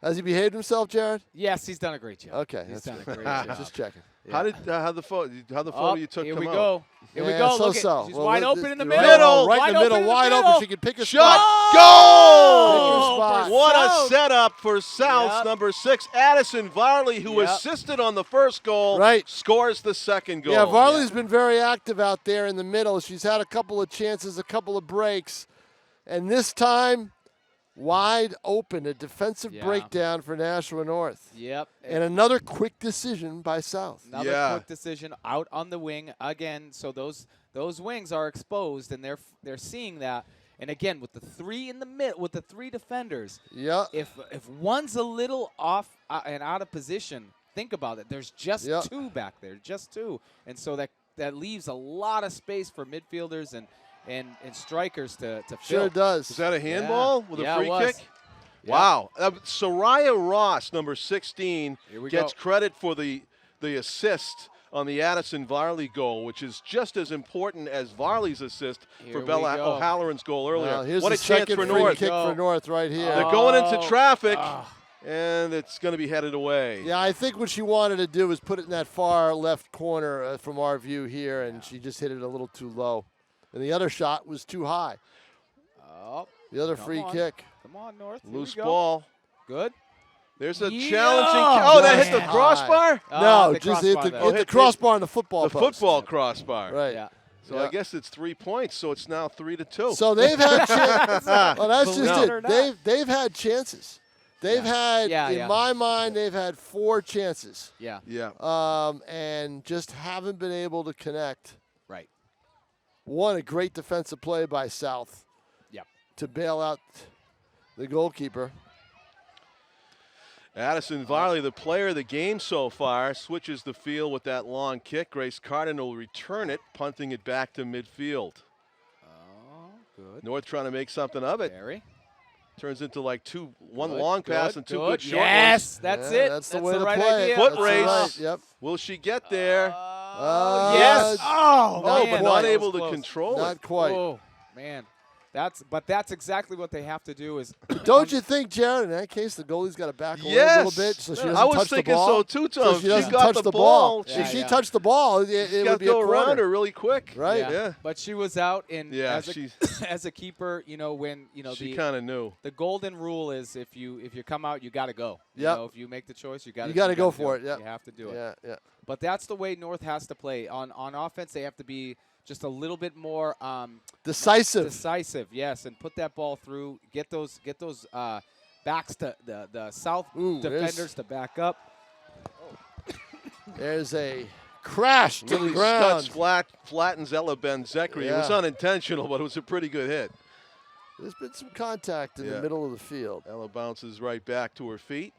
Has he behaved himself, Jared? Yes, he's done a great job. Okay. He's done a great job. Just checking. Yeah. How the photo you took here come we out? go. Here we go. Look So. She's Well, wide open in the right middle. Right in the middle. Wide open. She can pick a shot. spot. Goal! What South. a setup for South's number 6, Addison Varley, who assisted on the first goal, scores the second goal. Yeah, Varley's been very active out there in the middle. She's had a couple of chances, a couple of breaks. And this time, wide open, a defensive breakdown for Nashua North. Yep. And another quick decision by South. Another quick decision out on the wing again. So those wings are exposed, and they're seeing that. And again, with the 3 in the middle, with the 3 defenders, if one's a little off and out of position, think about it. There's just 2 back there, just 2, and so that leaves a lot of space for midfielders and strikers to fill. Sure does. Is that a handball with a free kick? Wow. Soraya Ross, number 16, Here we gets go. credit for the assist on the Addison Varley goal, which is just as important as Varley's assist Here for we Bella go. O'Halloran's goal earlier. Well, here's What the a chance second for free North. kick for North right here. They're going into Oh. traffic, Ah. and it's going to be headed away. Yeah, I think what she wanted to do was put it in that far left corner from our view here, and she just hit it a little too low. And the other shot was too high. Oh, The other come free on. kick. Come on, North. Here Loose we go. ball. Good. There's a Yeah. challenging. Oh, that hit the Man. crossbar? No, the just hit crossbar the, there. hit the crossbar on the football The post. football crossbar. Right. Yeah. So Yeah. I guess it's 3 points, so it's now 3-2. So they've had chances. Well, that's Believe just it or it. not. They've had chances. They've had, in my mind, they've had 4 chances. Yeah. yeah. And just haven't been able to connect. Right. One, a great defensive play by South. Yep. To bail out the goalkeeper. Addison Varley, the player of the game so far, switches the field with that long kick. Grace Cardin will return it, punting it back to midfield. Oh, good. North trying to make something of it. Barry. Turns into like one Good, long pass and two good short Yes, ones. that's Yeah, it. That's the way to right play idea. it. Foot That's race. right, Yep. Will she get there? Yes. Oh, Oh, man. but not That able was to close. control it. Not quite. Oh, man. That's exactly what they have to do is Don't you think, Jared, in that case, the goalie's got to back away a Yes. little bit so she doesn't I was touch the thinking ball? so too, Tom. So she doesn't got touch the ball. Yeah, If she yeah. touched the ball, it She's would got be to a go corner. around her really quick. Right. Yeah. But she was out, and Yeah, as a as a keeper, when She kind of knew. the golden rule is if you come out, you got to go. Yep. If you make the choice, you got You gotta go for it, do yep. You have to do it. Yeah, yeah. But that's the way North has to play. On offense, they have to be just a little bit more Decisive. decisive, yes, and put that ball through. Get those backs to the South Ooh, defenders to back up. There's a crash to the Lily ground. Stutz flattens Ella Ben-Zekri. It was Yeah. unintentional, but it was a pretty good hit. There's been some contact in Yeah. the middle of the field. Ella bounces right back to her feet.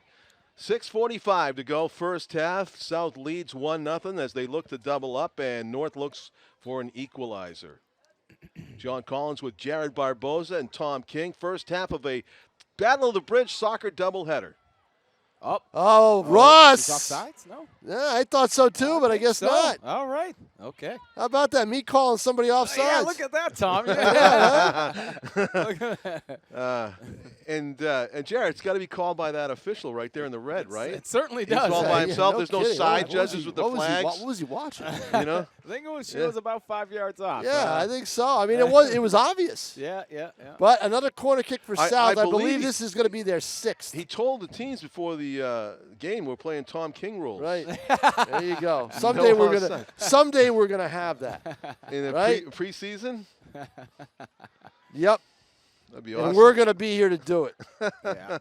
6:45 to go, first half. South leads 1-0 as they look to double up, and North looks for an equalizer. John Collins with Jared Barboza and Tom King. First half of a Battle of the Bridge soccer doubleheader. Oh, Ross. She's offsides? No. Yeah, I thought so too, but I guess So, not. all right. Okay. How about that? Me calling somebody offsides. Yeah, look at that, Tom. Yeah. Look at that. And Jared, it's got to be called by that official right there in the red, right? It certainly He's does. all Yeah, by yeah, himself. no There's no kidding. side What was judges he- with the what was he wa- flags. What was he watching? You know? I think she Yeah. was about 5 yards off. Yeah, I think so. I mean, it was obvious. Yeah. But another corner kick for I South. I believe believe he- this is going to be their 6th. He told the teams before the game we're playing Tom King rules. Right. There you go. Someday we're gonna have that. In the Right? preseason? Yep. That'd be awesome. And we're gonna be here to do it. Yeah.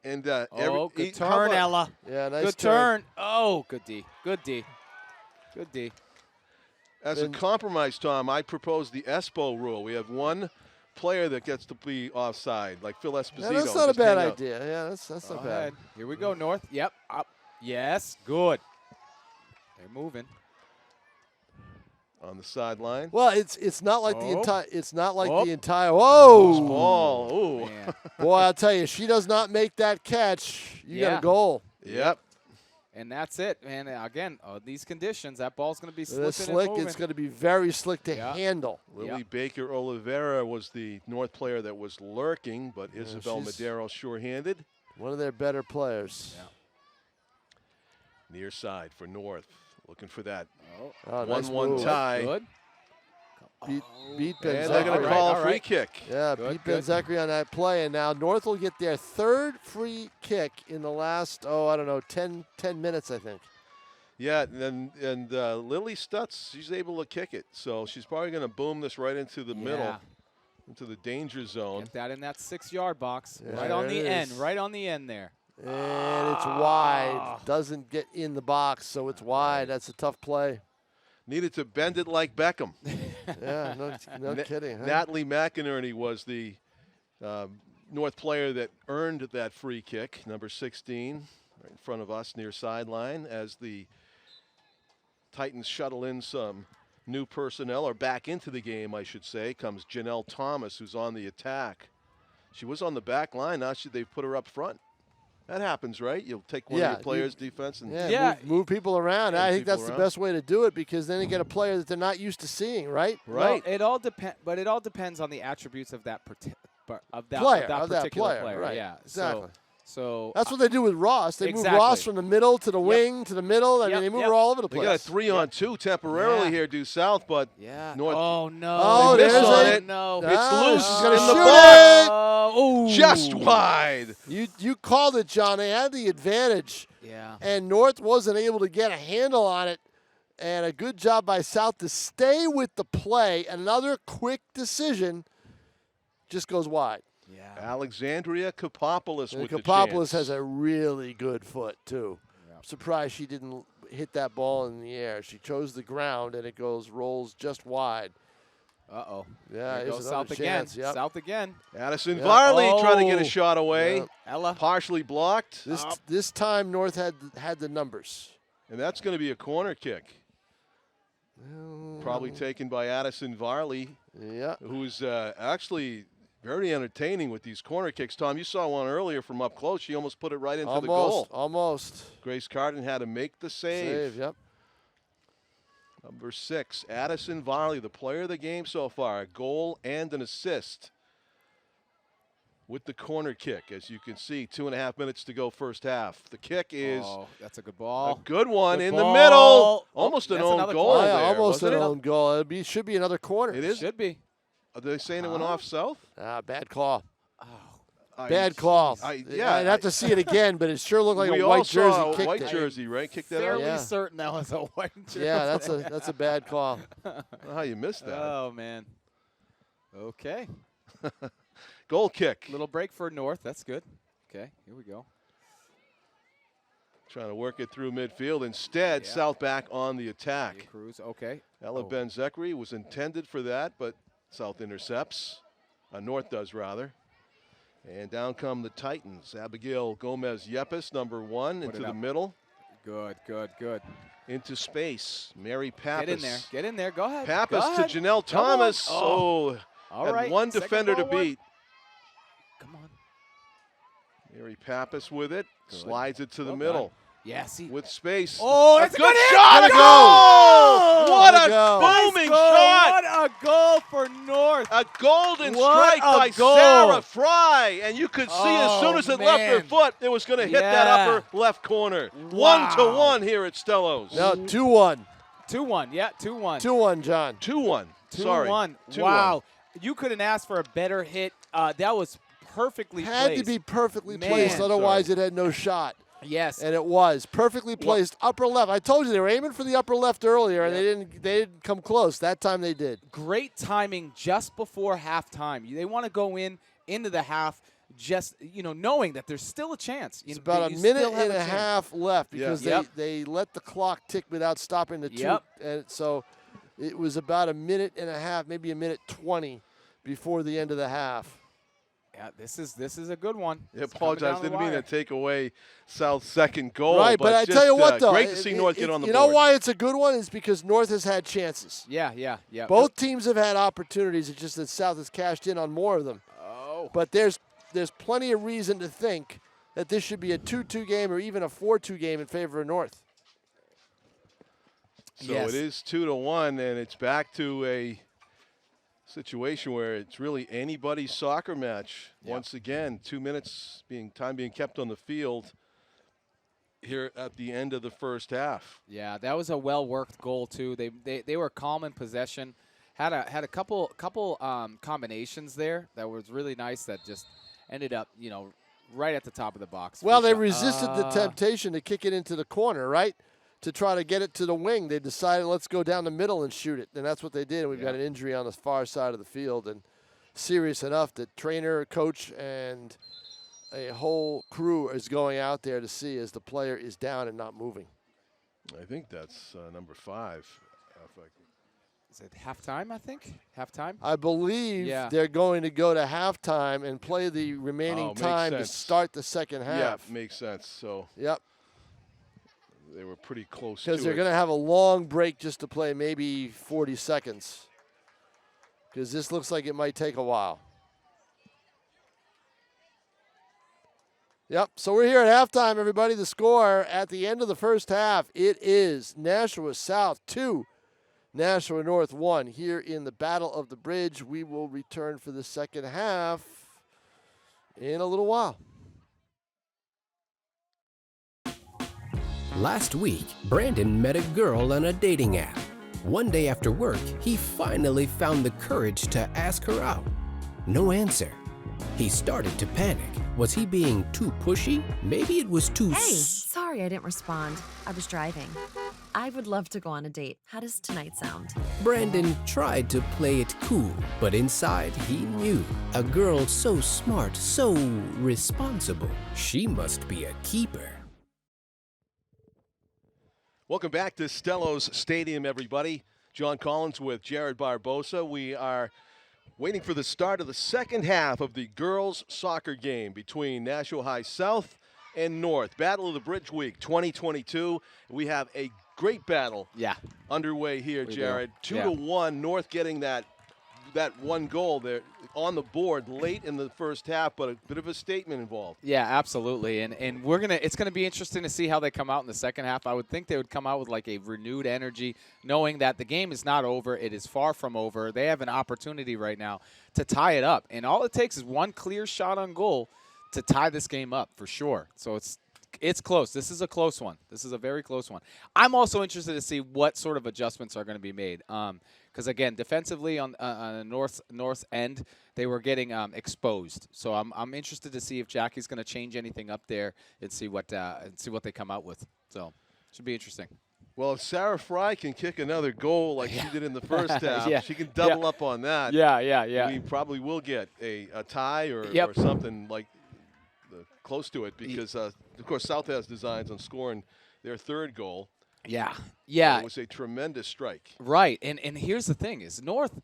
And Oh, good how turn, about- Ella. Yeah, nice Good turn. Oh, good D. Good D. Good D. As a compromise, Tom, I propose the Espo rule. We have one player that gets to be offside, like Phil Esposito. Yeah, that's not a just bad hang out. idea. Yeah, that's Go not ahead. bad. Here we go, North. Yep. Up. Yes. Good. They're moving. On the sideline. Well, it's not like the Oh. entire Oh. the entire whoa Ball. Ooh. Man. boy, I'll tell you, she does not make that catch. You got Yeah. a goal. Yep. And that's it, man. Again, these conditions, that ball's going to be It's slipping slick. and moving. It's going to be very slick to Yeah. handle. Lily Yep. Baker Oliveira was the North player that was lurking, but Isabel she's- Madero sure-handed. One of their better players. Yeah. Near side for North. Looking for that Oh, nice 1-1 move. tie. Good. Beat And Ben they're going to Zekri. call All a free right. kick. Yeah, Good, beat Ben good. Zekri on that play, and now North will get their 3rd free kick in the last, 10 minutes, I think. Yeah, and Lily Stutz, she's able to kick it. So she's probably going to boom this right into the middle, Yeah. into the danger zone. Get that in that 6-yard box. Yeah, right on there the it end. is. Right on the end there. And it's wide. Doesn't get in the box, so it's wide. That's a tough play. Needed to bend it like Beckham. Yeah, no kidding. Huh? Natalie McInerney was the North player that earned that free kick, number 16, right in front of us near sideline, as the Titans shuttle in some new personnel, or back into the game, I should say. Comes Janelle Thomas, who's on the attack. She was on the back line. Now they've put her up front. That happens, right? You'll take one of your players' defense and move people around. I think that's the around. best way to do it because then you get a player that they're not used to seeing, right? Right. Well, it all depends on the attributes of that Player, particular player. Right. Yeah, exactly. So that's what they do with Ross. They move exactly. Ross from the middle to the wing to the middle, and they move her all over the They place. got a 3-on-2 temporarily here due south, but North. Oh no! Oh, they missed there's on a- it. No. It's loose She's in gonna the shoot box. it. Just wide. You called it, John. They had the advantage. Yeah. And North wasn't able to get a handle on it. And a good job by South to stay with the play. Another quick decision just goes wide. Yeah. Alexandria Kapopoulos with Kapopoulos the chance. has a really good foot, too. Yeah. I'm surprised she didn't hit that ball in the air. She chose the ground, and it rolls just wide. Uh-oh. Yeah, There here's goes another South chance. again. Yep. South again. Addison Yeah. Varley trying to get a Oh. shot away. Yep. Ella. Partially blocked. This time North had the numbers. And that's going to be a corner kick. Probably taken by Addison Varley, Yeah. who's actually very entertaining with these corner kicks. Tom, you saw one earlier from up close. She almost put it right into the goal. Almost. Grace Carden had to make the save. Yep. Number 6, Addison Varley, the player of the game so far. A goal and an assist with the corner kick. As you can see, 2.5 minutes to go first half. The kick is That's a good a ball. good one Good in ball. the middle. Oh, Almost an that's own another goal corner. there. Almost wasn't an it? own goal. It should be another corner. It is? Should be. Are they saying it went off south? Bad call. Oh. Bad call. I'd I'd have to see it again, but it sure looked like we a all white jersey saw a kicked white it. jersey, right? Kicked that Fairly out? Yeah. certain that was a white jersey. Yeah, that's a bad call. I don't know how you missed that. Oh, man. Okay. Goal kick. Little break for North. That's good. Okay, here we go. Trying to work it through midfield. Instead, South back on the attack. Cruz. Okay. Ella Ben-Zekri was intended for that, but South intercepts. North does, rather. And down come the Titans. Abigail Gomez-Yepes, number 1, Put into it the up. middle. Good, good, good. Into space. Mary Pappas. Get in there. Get in there. Go ahead. Pappas Go to ahead. Janelle Come on. Thomas. Oh. All had right. one Second defender to ball one. beat. Come on. Mary Pappas with it. Good. Slides it to the Well middle. done. Yeah, see. With space. Oh, a that's a good good hit. shot. Gotta A go. goal! What Gotta a go. booming Nice goal. shot! What a goal for North. A golden What strike a by goal. Sarah Fry. And you could see as soon Oh, as it left her man. foot, it was going to hit that Yeah. upper left corner. Wow. 1-1 here at Stellos. No, 2-1. 2-1. Yeah, 2-1. 2-1, John. 2-1. Sorry. 2-1. 2-1. Wow. You couldn't ask for a better hit. That was perfectly Had placed. to be perfectly Man. placed, otherwise it had no shot. Yes. And it was perfectly placed, upper left. I told you they were aiming for the upper left earlier, and they didn't come close. That time they did. Great timing just before halftime. They want to go into the half just, knowing that there's still a chance. It's about a minute and a half left because Yep. they let the clock tick without stopping the two. Yep. And so it was about a minute and a half, maybe a minute 20 before the end of the half. Yeah, this is a good one. I It's coming apologize. down the Didn't mean to wire. take away South's second goal. Right, but I just, tell you what, though. Great to see North get on the you board. know why it's a good one? Is because North has had chances. Yeah. Both teams have had opportunities. It's just that South has cashed in on more of them. Oh. But there's plenty of reason to think that this should be a 2-2 game or even a 4-2 game in favor of North. So Yes. it is 2-1, and it's back to a situation where it's really anybody's soccer match. Yep. Once again, 2 minutes being kept on the field here at the end of the first half. Yeah, that was a well-worked goal too. They were calm in possession. Had a couple combinations there that was really nice. That just ended up right at the top of the box. Well, Free they shot. resisted the temptation to kick it into the corner, right? To try to get it to the wing. They decided, let's go down the middle and shoot it. And that's what they did. We've got an injury on the far side of the field. And serious enough that trainer, coach, and a whole crew is going out there to see as the player is down and not moving. I think that's number 5. Is it halftime? I think halftime. I believe they're going to go to halftime and play the remaining makes time to sense. start the second half. Yeah, makes sense. So Yep. they were pretty close to Because they're it. going to have a long break just to play maybe 40 seconds. Because this looks like it might take a while. Yep, so we're here at halftime, everybody. The score at the end of the first half, it is Nashua South 2, Nashua North 1 here in the Battle of the Bridge. We will return for the second half in a little while. Last week, Brandon met a girl on a dating app. One day after work, he finally found the courage to ask her out. No answer. He started to panic. Was he being too pushy? Maybe it was too... Hey, sorry I didn't respond. I was driving. I would love to go on a date. How does tonight sound? Brandon tried to play it cool, but inside he knew. A girl so smart, so responsible. She must be a keeper. Welcome back to Stellos Stadium, everybody. John Collins with Jared Barbosa. We are waiting for the start of the second half of the girls' soccer game between Nashua High South and North. Battle of the Bridge Week 2022. We have a great battle underway here, Jared. 2-1, North getting that one goal there on the board late in the first half, but a bit of a statement involved. Yeah, absolutely. And it's gonna be interesting to see how they come out in the second half. I would think they would come out with like a renewed energy, knowing that the game is not over. It is far from over. They have an opportunity right now to tie it up. And all it takes is one clear shot on goal to tie this game up for sure. So it's close. This is a close one. This is a very close one. I'm also interested to see what sort of adjustments are going to be made. Because again, defensively on the north end, they were getting exposed. So I'm interested to see if Jackie's going to change anything up there and see what they come out with. So should be interesting. Well, if Sarah Fry can kick another goal like she did in the first half, she can double up on that. Yeah. We probably will get a tie or something like close to it because, of course, South has designs on scoring their third goal. Yeah. It was a tremendous strike. Right, and here's the thing: is North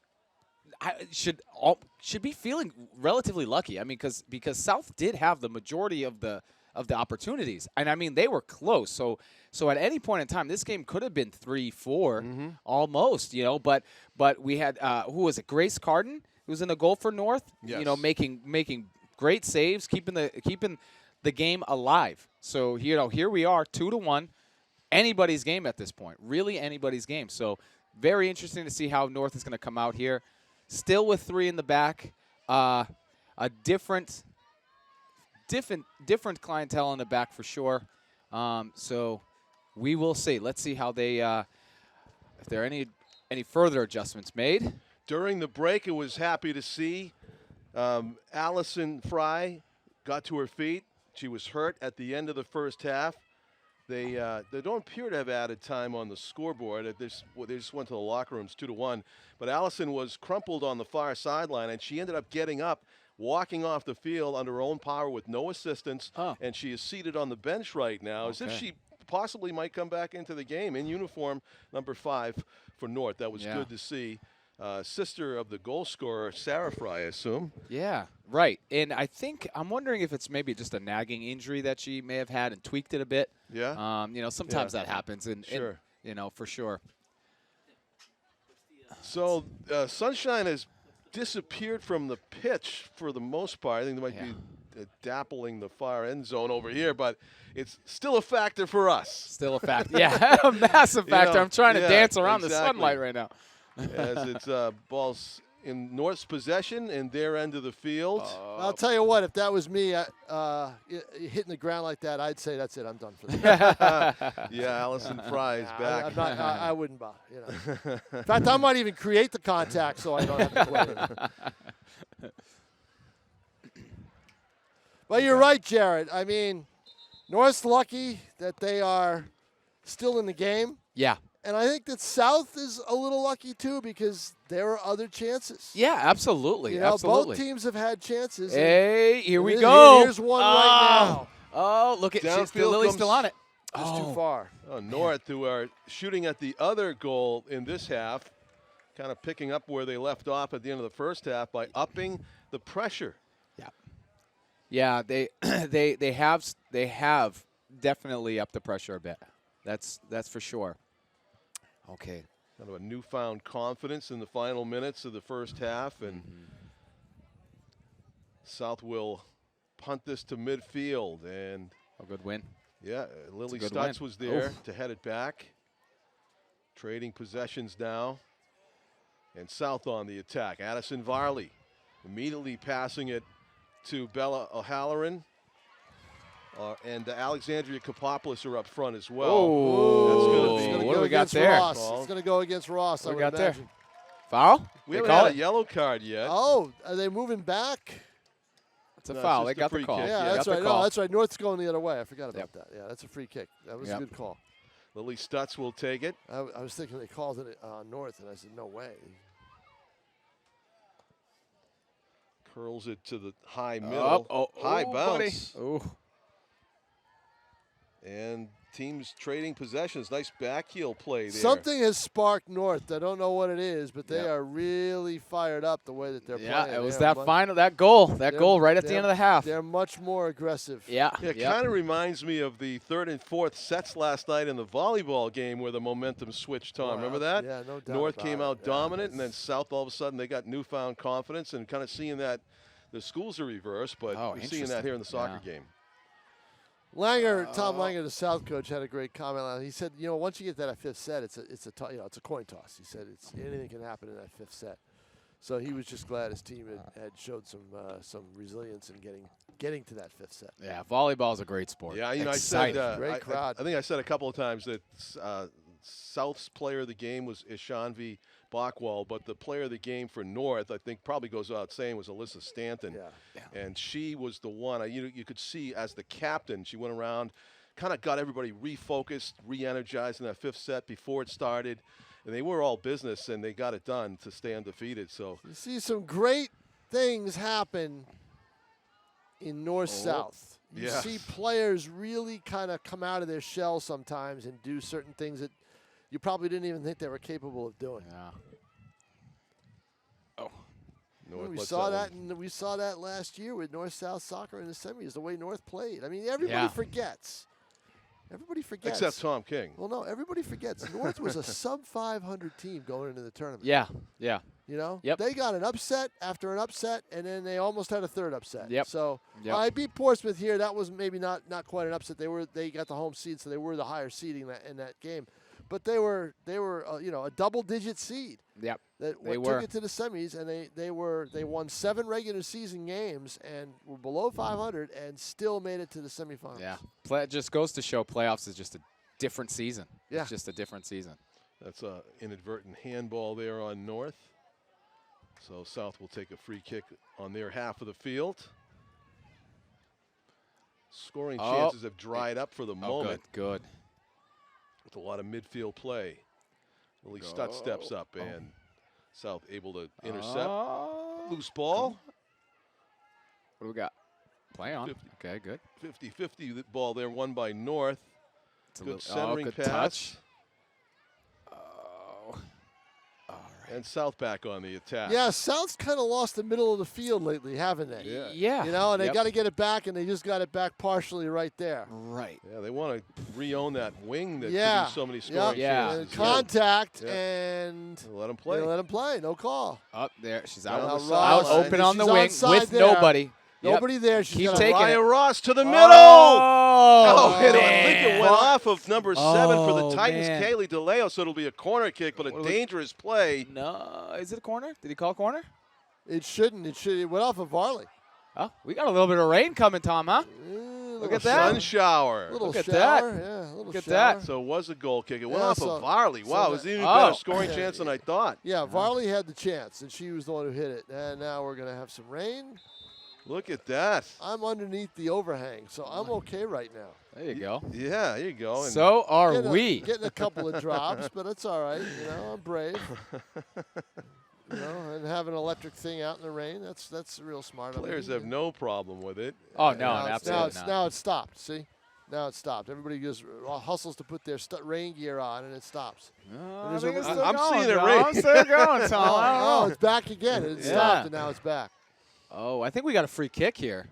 should be feeling relatively lucky. I mean, because South did have the majority of the opportunities, and I mean they were close. So at any point in time, this game could have been 3-4, almost. But we had who was it? Grace Carden, who was in the goal for North. Yes. Making great saves, keeping the game alive. So here we are, 2-1. Anybody's game at this point, really anybody's game. So very interesting to see how North is going to come out here. Still with 3 in the back, a different clientele in the back for sure. So we will see. Let's see how they if there are any further adjustments made. During the break, it was happy to see Allison Fry got to her feet. She was hurt at the end of the first half. They don't appear to have added time on the scoreboard. They just went to the locker rooms 2-1. But Allison was crumpled on the far sideline, and she ended up getting up, walking off the field under her own power with no assistance. And she is seated on the bench right now as if she possibly might come back into the game in uniform, number 5 for North. That was good to see. Sister of the goal scorer, Sarah Fry, I assume. Yeah, right. And I'm wondering if it's maybe just a nagging injury that she may have had and tweaked it a bit. Yeah. Sometimes that happens. And for sure. So Sunshine has disappeared from the pitch for the most part. I think there might be dappling the far end zone over here, but it's still a factor for us. Still a factor. Yeah, a massive factor. I'm trying to dance around the sunlight right now. As it's balls in North's possession in their end of the field. I'll tell you what, if that was me hitting the ground like that, I'd say that's it. I'm done for the day. Allison Fry is back. I wouldn't bother. In fact, I might even create the contact so I don't have to play it. Well, you're right, Jared. I mean, North's lucky that they are still in the game. Yeah. And I think that South is a little lucky, too, because there are other chances. Yeah, absolutely. Both teams have had chances. Hey, here we go. Here's one right now. Oh, look at Lily's still on it. Just too far. North, who are shooting at the other goal in this half, kind of picking up where they left off at the end of the first half by upping the pressure. Yeah, they have definitely upped the pressure a bit. That's for sure. Okay. Kind of a newfound confidence in the final minutes of the first half, and South will punt this to midfield. And A good win. yeah, Lily good Stutz win. was there Oof. to head it back. Trading possessions now. And South on the attack. Addison Varley immediately passing it to Bella O'Halloran. And Alexandria Kapopoulos are up front as well. Oh, That's gonna be- what do we got against there? Ross. Call. It's going to go against Ross, I What would we got there? imagine. Foul? We They haven't call had a it? yellow card yet. Oh, are they moving back? It's a No, it's foul. just They a got free the call. kick, Yeah, yeah. that's Got the right. No, call. that's right. North's going the other way. I forgot about Yep. that. Yeah, that's a free kick. That was Yep. a good call. Lily Stutz will take it. I was thinking they called it North, and I said, no way. Curls it to the high middle. High bounce. Buddy. Oh, And teams trading possessions. Nice back heel play there. Something has sparked North. I don't know what it is, but they Yep. are really fired up the way that they're yeah, playing. it was They are that final, that goal right at the they're- end of the half. They're much more aggressive. Yeah, Yeah, it yep. kind of reminds me of the third and fourth sets last night in the volleyball game where the momentum switched, Tom. Remember that? Yeah, no doubt. North about came it. out Yeah, dominant, and then it's- South all of a sudden they got newfound confidence and kind of seeing that the schools are reversed, but Oh, we're seeing that here in the soccer game. Langer, Tom Langer, the South coach, had a great comment on it. He said, once you get to that fifth set, it's a coin toss. He said anything can happen in that fifth set. So he was just glad his team had showed some resilience in getting to that fifth set. Yeah, volleyball's a great sport. Yeah, Exciting. I said, Great crowd. I think I said a couple of times that South's player of the game was Ishanvi Bockwell, but the player of the game for North, I think probably goes without saying, was Alyssa Stanton. Yeah. And she was the one, you could see as the captain, she went around, kind of got everybody refocused, re-energized in that fifth set before it started. And they were all business, and they got it done to stay undefeated. So You see some great things happen in North-South. You yeah. see players really kind of come out of their shell sometimes and do certain things that you probably didn't even think they were capable of doing. Yeah. North We lets saw that that, one- and we saw that last year with North-South soccer in the semis, the way North played. I mean, everybody Yeah. forgets. Everybody forgets. except Tom King. Well, no, everybody forgets. North was a sub-500 team going into the tournament. Yeah, yeah. You know? Yep. They got an upset after an upset, and then they almost had a third upset. Yep. So Yep. I beat Portsmouth here. That was maybe not quite an upset. They got the home seed, so they were the higher seeding in that game. But they were a double-digit seed. Yep. That They took were. it to the semis, and they won 7 regular season games and were below 500 and still made it to the semifinals. Yeah. It just goes to show playoffs is just a different season. Yeah. It's just a different season. That's an inadvertent handball there on North. So South will take a free kick on their half of the field. Scoring chances have dried up for the moment Good. with a lot of midfield play. Lily Stutz steps up and South able to intercept. Loose ball. What do we got? Play on. 50. Okay, good. 50-50 ball there, won by North. It's a Good little- centering good pass. touch. Oh. All right. And South back on the attack. Yeah, South's kind of lost the middle of the field lately, haven't they? Yeah. Yeah. You know, and they Yep. got to get it back, and they just got it back partially right there. Right. Yeah, they want to re-own that wing that Yeah. produced so many Yep. scoring Yeah. chances. Contact, Yeah. and Let them they play. let him play. No call. Up there. She's Down out. the Out sideline. open on the She's wing onside with there. nobody. Yep. Nobody there. She's Keep gonna taking Raya it. Ross to the middle. Oh, I think man. it went off of number 7 for the Oh, Titans, man. Kaylee DeLeo, so it'll be a corner kick, but a What do we- dangerous play. No, is it a corner? Did he call corner? It shouldn't. It went off of Varley. Oh, we got a little bit of rain coming, Tom, huh? Look at that. Sun shower. Little Look at shower. that. Yeah, a little Look at shower. that. So it was a goal kick. It went Yeah, off so- of Varley. so Wow, it that- was an even Oh. better scoring Yeah. chance than I thought. Yeah, Varley had the chance, and she was the one who hit it. And now we're going to have some rain. Look at that. I'm underneath the overhang, so I'm okay right now. There you go. Yeah, there you go. And So are we. Getting a couple of drops, but it's all right. You know, I'm brave. And have an electric thing out in the rain. That's real smart. of me. players have no problem with it. Oh, no, Now absolutely not. now it's stopped. See, now it's stopped. Everybody just hustles to put their rain gear on, and it stops. No, There's I think a- it's still I'm going, seeing it Tom. rain. I'm still going, Tom. I don't Oh, know. it's back again. It Yeah. stopped, and now it's back. Oh, I think we got a free kick here.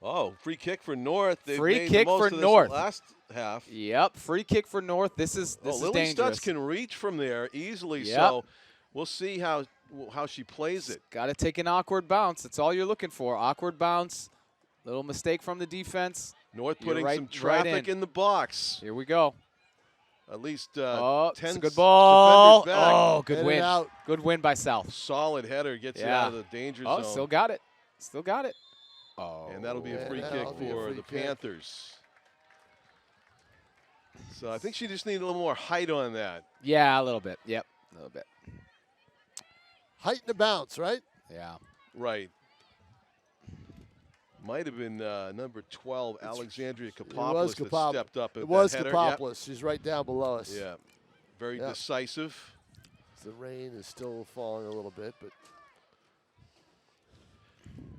Oh, free kick for North. They Free made kick the most for of this North. last half. Yep, free kick for North. This is Lily dangerous. Stutz can reach from there easily, Yep. so we'll see how she plays it. Got to take an awkward bounce. That's all you're looking for. Awkward bounce. Little mistake from the defense. North You're putting right- some right traffic in. in the box. Here we go. At least Oh, 10 it's a good ball. defenders back. Oh, good In and win. out. Good win by South. Solid header gets you out of the danger Oh, zone. still got it. Still got it. Oh. And that'll be a Yeah, free that'll kick be a for free the kick. Panthers. So I think she just needed a little more height on that. Yeah, a little bit. Yep, a little bit. Height and a bounce, right? Yeah. Right. Might have been number 12, Alexandria Kapopoulos, was that Kapop- stepped up. It at was that header. Yep. Kapopoulos. She's right down below us. Yeah. Very Yep. decisive. The rain is still falling a little bit, but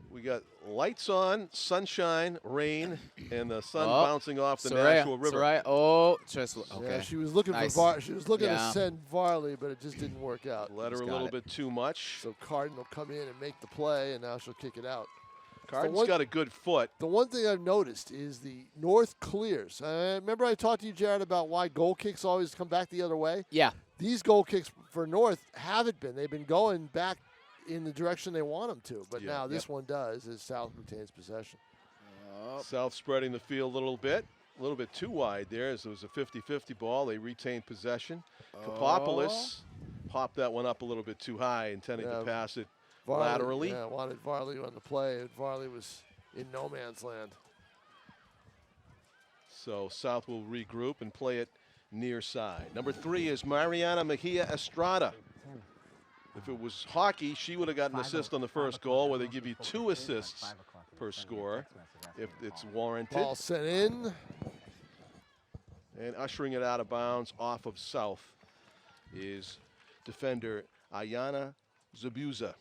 We got lights on, sunshine, rain, and the sun Oh, bouncing off the Soraya, Nashua River. Soraya. Oh, just okay. yeah, she was looking Nice. for she was looking Yeah. to send Varley, but it just didn't work out. Let her He's a got little it. bit too much. So Carden will come in and make the play, and now she'll kick it out. Carden's one- got a good foot. The one thing I've noticed is the North clears. Remember I talked to you, Jared, about why goal kicks always come back the other way? Yeah. These goal kicks for North haven't been. They've been going back in the direction they want them to. But Yeah. now this one does as South retains possession. Oh, South spreading the field a little bit too wide there, as it was a 50-50 ball. They retained possession. Kapopoulos popped that one up a little bit too high, intending Yeah. to pass it Varley, laterally. Yeah, wanted Varley on the play. And Varley was in no man's land. So South will regroup and play it near side. Number 3 is Mariana Mejia Estrada. If it was hockey, she would have gotten an assist on the first goal, where they give you 2 assists per score if it's warranted. Ball sent in. And ushering it out of bounds off of South is defender Ayana Zabuza.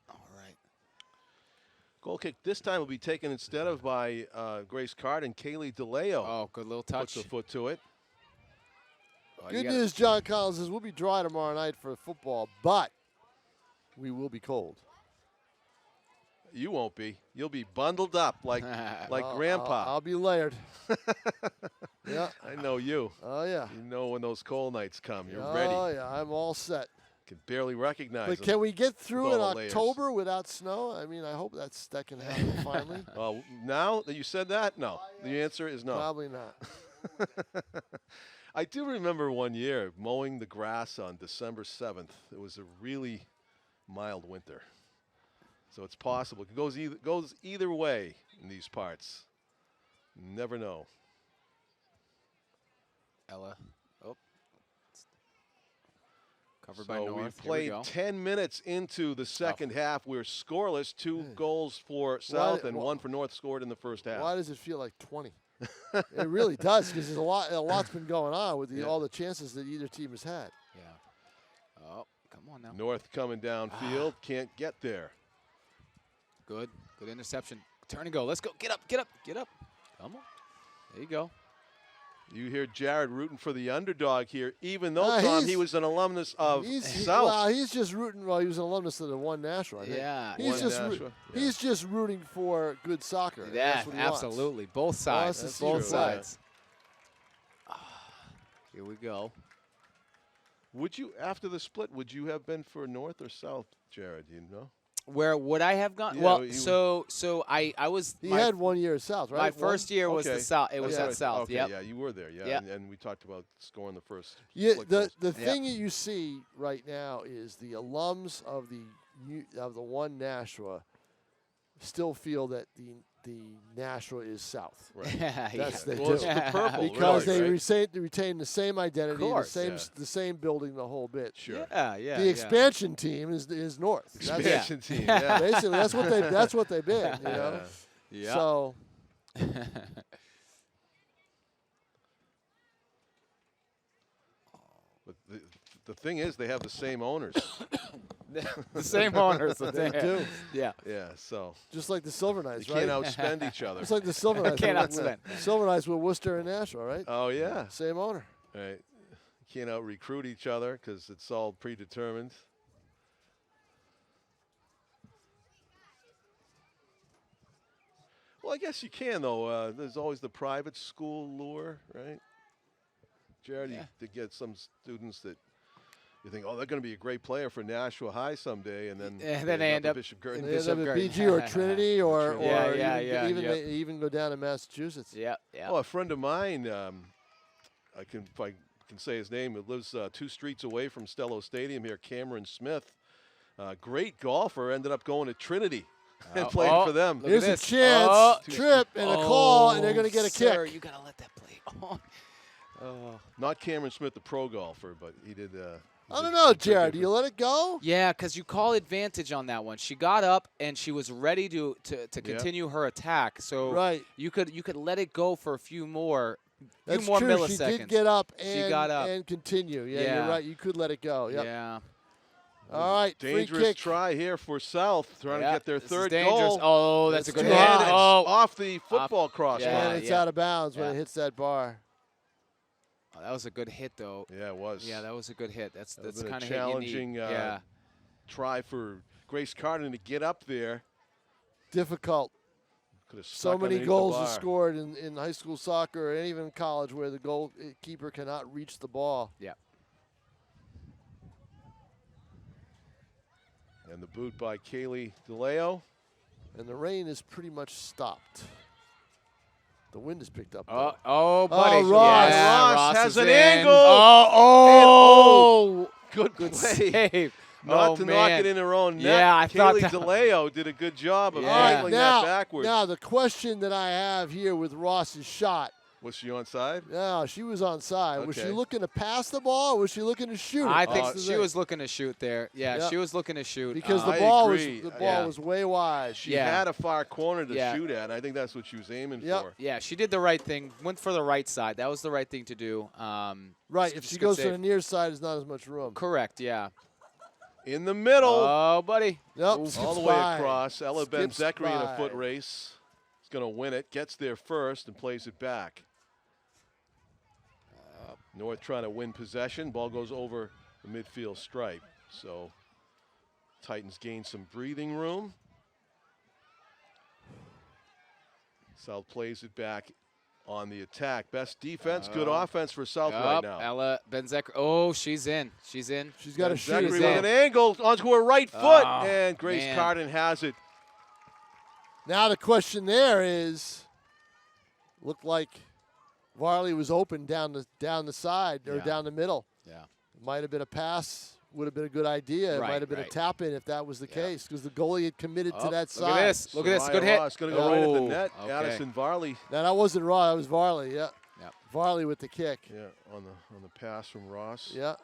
all right. Goal kick this time will be taken instead of by Grace Carden. Kaylee DeLeo Oh, good little touch. puts a foot to it. Oh, you Good gotta- news, John Collins, is we'll be dry tomorrow night for football, but we will be cold. You won't be. You'll be bundled up like Grandpa. I'll be layered. Yeah. I know you. Oh, yeah. You know when those cold nights come. You're Oh, ready. yeah. I'm all set. Can barely recognize But them. can we get through with in all the layers. October without snow? I mean, I hope that can happen finally. Well, now that you said that, no. The answer is no. Probably not. I do remember one year mowing the grass on December 7th. It was a really mild winter. So it's possible. It goes either way in these parts. Never know. Ella. Oh. Covered by So North. we Here played go. 10 minutes into the second half. We're scoreless. 2 goals for South and 1 for North scored in the first half. Why does it feel like 20? It really does, because there's a lot's been going on with all the chances that either team has had. Yeah. Oh, come on now. North coming downfield. Can't get there. Good. Good interception. Turn and go. Let's go. Get up. Get up. Get up. Come on. There you go. You hear Jared rooting for the underdog here, even though, Tom, he's- he was an alumnus of South. Well, he's just rooting. Well, he was an alumnus of the one Nashua. I think. Yeah. He's One just Nashua, yeah. he's just rooting for good soccer. Yeah, That's what he wants. absolutely. Both Wants sides. to see Both it play. sides. Here we go. Would you, after the split, would you have been for North or South, Jared? Do you know? Where would I have gone? Yeah, well, you- so I was. He my, had 1 year at South, right? my first year was Okay. the South. It was That's at right. South. Okay, Yep. yeah, you were there. Yeah, Yep. and we talked about scoring the first. Yeah, split the goals. the Yep. thing that you see right now is the alums of the one Nashua still feel that the Nashua is South. Right. That's they Well, it's do. the purple, Because really, they right? retain the same identity, the course. same Yeah. the same building, the whole bit. Sure. Yeah, yeah. The expansion team is North. That's- Expansion team. Yeah. basically, that's what they've been. You know. Yeah. So But the thing is, they have the same owners. the same owners. they do, Yeah. Yeah, so just like the Silver you Knights, can't right? outspend each other. Just like the Silver Knights. Can't with- outspend. Silver Knights with Worcester and Nashua, right? Oh yeah, Same owner. right. You can't out recruit each other because it's all predetermined. Well, I guess you can though. There's always the private school lure, right? Jared, Yeah. to get some students that you think, oh, they're going to be a great player for Nashua High someday, and then they end up Bishop in Gurdon. They end Bishop up at Gurdon. BG or Trinity or Yeah, even go down to Massachusetts. Yeah. Oh, a friend of mine, if I can say his name, it lives 2 streets away from Stello Stadium here, Cameron Smith. Great golfer, ended up going to Trinity and playing for them. Look at Here's a this. chance, Oh. trip, and a call, and they're going to get a Sir, kick. you got to let that play on. Oh. Not Cameron Smith, the pro golfer, but he did. I don't know, Jared. Do you let it go? Yeah, because you call advantage on that one. She got up and she was ready to continue her attack. So Right. you could let it go for a few more That's more true. milliseconds. She did get up She and, got up. and continue. Yeah, Yeah. you're right. You could let it go. Yep. Yeah. All right, Dangerous free kick. try here for South, trying to get their this is third dangerous. goal. Oh, that's a That's good too hit. high. And it's Oh, off the football crossbar. Yeah, And it's out of bounds when Yeah. it hits that bar. Oh, that was a good hit, though. Yeah, it was. Yeah, that was a good hit. That's That would've the been a kind of hit you challenging, need. Yeah. try for Grace Carden to get up there. Difficult. Could have So many goals are scored in high school soccer and even college where the goalkeeper cannot reach the ball. Yeah. And the boot by Kaylee DeLeo. And the rain is pretty much stopped. The wind has picked up. Oh, buddy. Ross. Yeah, Ross has is an in. angle. Oh, Good good play. save. Not Oh, to knock man. it in her own net. Yeah, I thought Kaylee that- DeLeo did a good job of Yeah. All right, angling now, that backwards. now the question that I have here with Ross's shot. Was she onside? No, she was onside. Was she Okay. looking to pass the ball or was she looking to shoot it? I That's think the she thing. was looking to shoot there. Yeah, Yep. she was looking to shoot. Because the I ball agree. was way wide. She Yeah. had a far corner to Yeah. shoot at. I think that's what she was aiming Yep. for. Yeah, she did the right thing. Went for the right side. That was the right thing to do. Right, if just she good goes to save. the near side, there's not as much room. Correct, yeah. In the middle, Oh, buddy. Nope, all skips the way by. across. Ella Skips Benzekri in a by. foot race. Is going to win it. Gets there first and plays it back. North trying to win possession. Ball goes over the midfield stripe. So Titans gain some breathing room. South plays it back on the attack. Best defense, good offense for South right now. Ella Benzekri. Oh, she's in. She's in. She's got to shoot Zachary it. with in. an angle onto her right foot, Oh, and Grace man. Carden has it. Now the question there is, looked like Varley was open down the side or Yeah. down the middle. Yeah. Might have been a pass. Would have been a good idea. It Right, might have been a right. tap in if that was the case because the goalie had committed to that side. Look at this. Look at this. Soraya Good hit. Ross going to go right at the Oh, net. okay. Addison Varley, Now that wasn't Raw. That was Varley. Yeah. Yep. Varley with the kick. yeah, on the pass from Ross. Yeah.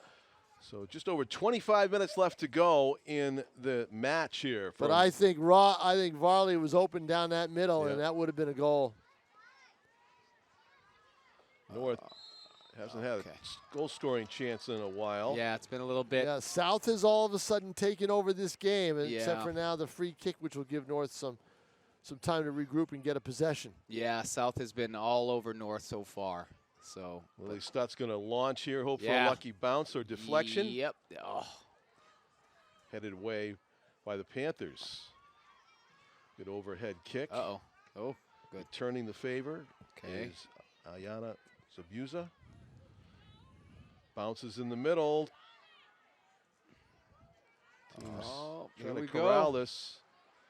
So just over 25 minutes left to go in the match here. But from- I think Varley was open down that middle, Yeah. and that would have been a goal. North hasn't had okay. a goal-scoring chance in a while. Yeah, it's been a little bit. Yeah, South has all of a sudden taken over this game, except Yeah. for now the free kick, which will give North some time to regroup and get a possession. Yeah, South has been all over North so far. So Lily Stutt's going to launch here, hope for Yeah. a lucky bounce or deflection. Yep. Oh, Headed away by the Panthers. Good overhead kick. oh. Oh, good. Returning the favor Okay. is Ayana Zabuza. Bounces in the middle. Teams Oh, here trying to we corral go. this.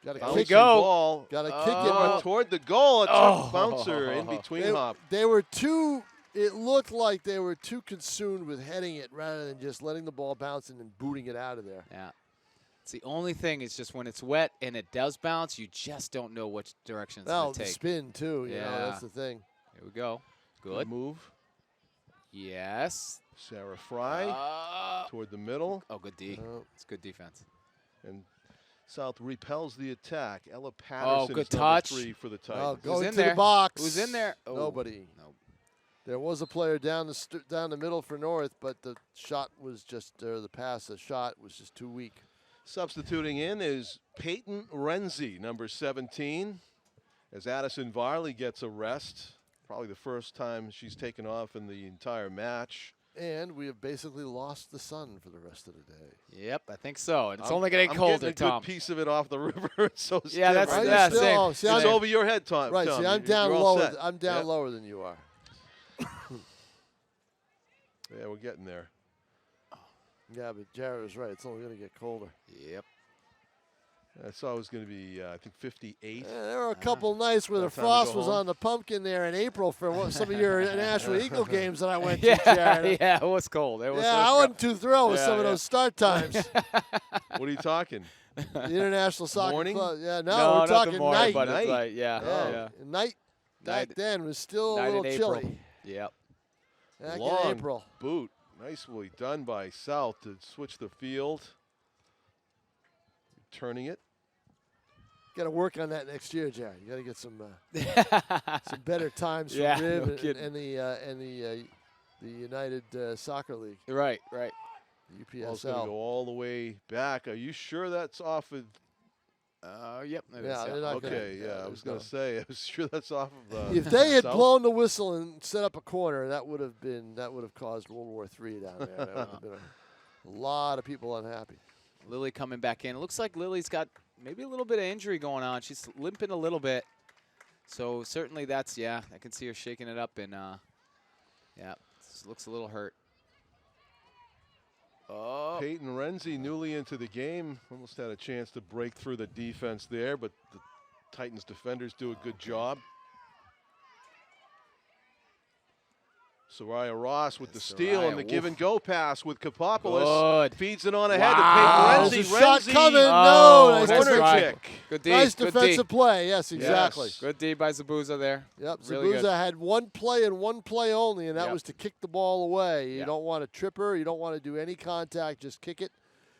Got to Here we kick Bouncing go. ball. Got to Oh. kick Going it. toward the goal. A tough Oh. bouncer in between hop. They were too. It looked like they were too consumed with heading it rather than just letting the ball bounce and then booting it out of there. Yeah. It's the only thing is just when it's wet and it does bounce, you just don't know which direction it's Oh, going to the take. spin too. You know, Yeah. that's the thing. Here we go. Good Good. move. Yes. Sarah Fry toward the middle. Oh, good D. Oh. It's good defense. And South repels the attack. Ella Patterson good is number touch. 3 for the Oh, Titans. going in to there? the box. Who's in there? Oh, Nobody. No. There was a player down the middle for North, but the shot was just the shot was just too weak. Substituting in is Peyton Renzi, number 17, as Addison Varley gets a rest. Probably the first time she's taken off in the entire match. And we have basically lost the sun for the rest of the day. Yep, I think so. And it's I'm- only getting I'm colder, getting a Tom. good piece of it off the river. It's so Yeah, that's- stiff. Are you yeah, still- same. oh, see, It's I'm, over your head, Tom. right, Tom. see, I'm You're down all lower. set. I'm down Yep. lower than you are. Yeah, we're getting there. Yeah, but Jared was right. It's only going to get colder. Yep. I saw it was going to be, I think, 58. Yeah, there were a couple nights where the By the time we frost go was home. on the pumpkin there in April for some of your Nashua Eagle games that I went to, Yeah, Jared. yeah, it was cold. It was, Yeah, I wasn't too thrilled with Yeah, some of yeah. those start times. What are you talking? The International Soccer Morning? Club. Yeah, no, no, we're not talking the morning, night. but Night. it's like, yeah, Yeah, yeah. night back Night- then was still Night a little in April. chilly. Yep. Back Long in April. boot. Nicely done by South to switch the field. Turning it. Got to work on that next year, Jared. You got to get some better times for Yeah, Rib no and kidding. the United Soccer League, Right, right. Ball's going to UPSL. go all the way back. Are you sure that's off of? Yep. that is, Yeah, they're not gonna- Okay, yeah, I was going to say. I was sure that's off of. If they had South. blown the whistle and set up a corner, that would have caused World War III down there. That would have been a lot of people unhappy. Lily coming back in. It looks like Lily's got maybe a little bit of injury going on. She's limping a little bit. So certainly that's, yeah, I can see her shaking it up. And, yeah, looks a little hurt. Oh, Peyton Renzi, newly into the game, almost had a chance to break through the defense there, but the Titans defenders do a good job. Soraya Ross with the steal and the Soraya, give and oof. go pass with Kapopoulos. Good. Feeds it on ahead Wow. to There's Peyton a shot Renzi. coming. Oh, No, nice that's Corner right. defensive, kick. Good D. nice good defensive D. play. Yes, exactly. Yes. Good D by Zabuza there. Yep, Really Zabuza good. had one play and one play only, and that Yep. was to kick the ball away. You Yep. don't want to trip her. You don't want to do any contact. Just kick it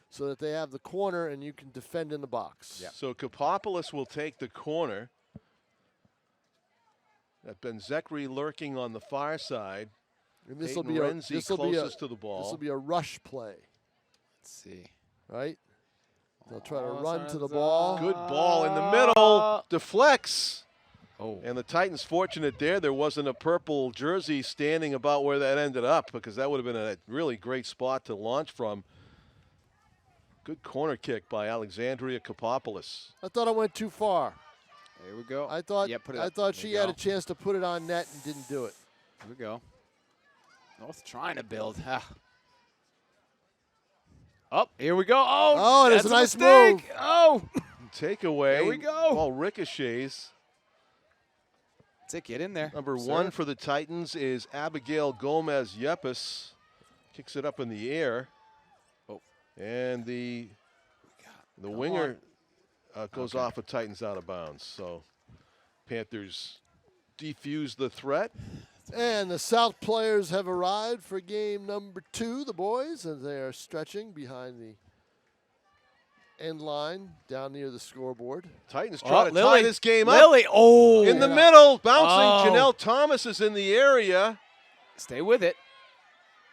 so that they have the corner and you can defend in the box. Yep. So Kapopoulos will take the corner. That Benzekri lurking on the far side. And this will Peyton be a Renzi this will be a closest to the ball. this will be a rush play, Let's see. right? They'll try to Oh, run to the Sorensen. ball. Good ball in the middle. Deflects. Oh. And the Titans fortunate there wasn't a purple jersey standing about where that ended up, because that would have been a really great spot to launch from. Good corner kick by Alexandria Kapopoulos. I thought I went too far. Here we go. I thought Yep, put it I up. thought There she you had go. a chance to put it on net and didn't do it. Here we go. North trying to build. Ah. Oh, here we go. Oh, Oh, it is that's a nice mistake. move. Oh. Takeaway. There we go. Ball ricochets. That's it. Get in there. Number Serve. 1 for the Titans is Abigail Gomez Yepes. Kicks it up in the air. Oh. And the Come winger goes Okay. off of Titans out of bounds. So Panthers defuse the threat. And the South players have arrived for game number 2, the boys, and they are stretching behind the end line down near the scoreboard. Titans Oh, try to tie Lily. this game up. Lily. Oh. In the Yeah. middle, bouncing. Oh. Janelle Thomas is in the area. Stay with it.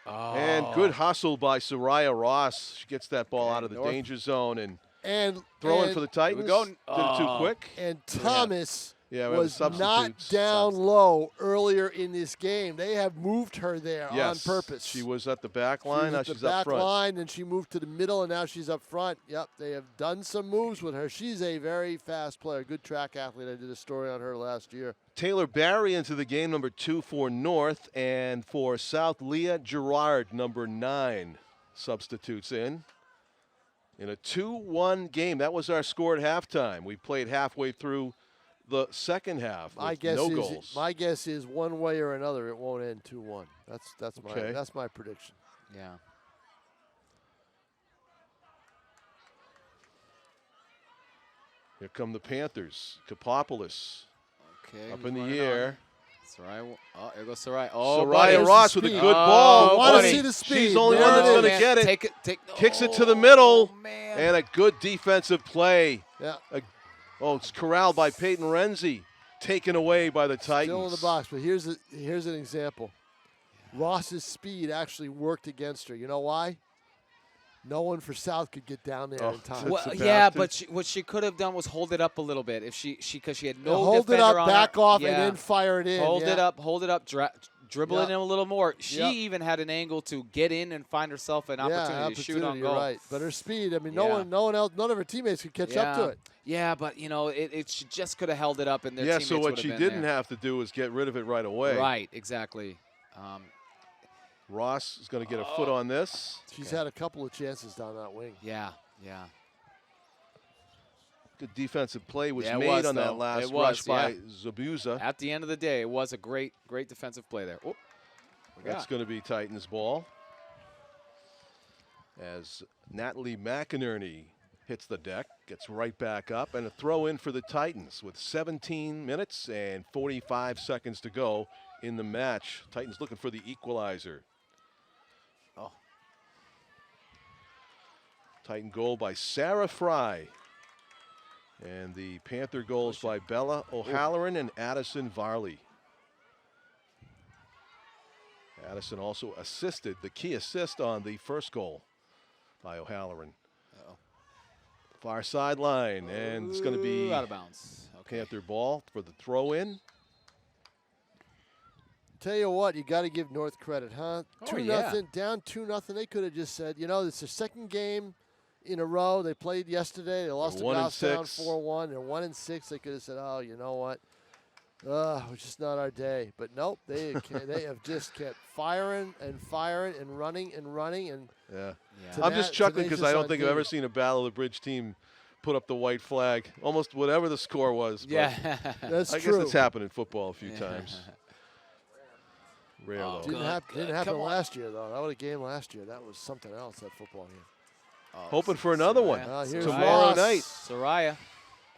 Oh. And good hustle by Soraya Ross. She gets that ball Okay, out of the North. danger zone and And throwing and, for the Titans. go. Did it too Oh. quick. and Thomas Yeah, we have a was substitute. not down low earlier in this game. They have moved her there Yes, on purpose. She was at the back She line. was Now at the she's up back front. line, and she moved to the middle, and now she's up front. Yep, they have done some moves with her. She's a very fast player, good track athlete. I did a story on her last year. Taylor Barry into the game, number 2 for North, and for South, Leah Gerard, number 9, substitutes in a 2-1 game. That was our score at halftime. We played halfway through the second half with no goals. My guess is one way or another, it won't end 2-1. Okay. That's my prediction. Yeah. Here come the Panthers. Kapopoulos Okay. up who's in the running air. on? Soraya. Oh, there goes Soraya. Oh, Soraya buddy. Ross There's with the a speed. good Oh, ball. wanna Buddy, see the speed. she's the only There one it that's is. going to Man, get it. Take it. Kicks it to the Oh, middle. Man. And a good defensive play. Yeah, Oh, it's corralled by Peyton Renzi. Taken away by the Titans. still in the box. But here's an example. Ross's speed actually worked against her. You know why? No one for South could get down there Oh, in time. Well, Sebastian. yeah, but what she could have done was hold it up a little bit. If because she had no Hold it defender up, on back her. off, Yeah. and then fire it in. Hold yeah. it up, dribble Yeah. it in a little more. She Yeah. even had an angle to get in and find herself an opportunity to shoot on you're goal. right. But her speed, I mean, Yeah. no one else, none of her teammates could catch up to it. Yeah, but she just could have held it up, and their Yeah, teammates so what would she have been didn't there. have to do was get rid of it right away. Right, exactly. Ross is going to get a foot on this. She's had a couple of chances down that wing. Yeah. Good defensive play was Yeah, it made was, on that though. last It was, rush by Zabuza. At the end of the day, it was a great defensive play there. Oh, That's going to be Titans ball. As Natalie McInerney hits the deck, gets right back up, and a throw in for the Titans with 17 minutes and 45 seconds to go in the match. Titans looking for the equalizer. Oh. Titan goal by Sarah Fry. And the Panther goals by Bella O'Halloran and Addison Varley. Addison also assisted, the key assist on the first goal by O'Halloran. Far sideline, and it's going to be out of bounds. Okay. Panther ball for the throw in. Tell you what, you got to give North credit, huh? Oh, 2-0, down 2-0. They could have just said, it's their second game in a row. They played yesterday. They lost to Goffstown 4-1. They're 1-6. They could have said, "Oh, you know what? It's just not our day." But nope, they have just kept firing and running and. Yeah. I'm just chuckling because I don't think I've ever seen a Battle of the Bridge team put up the white flag, almost whatever the score was. Yeah, that's I true. guess it's happened in football a few times. Rare though. Didn't happen last year though. That was a game last year. That was something else. That football game. Hoping for another one Here's tomorrow Ross. night. Soraya.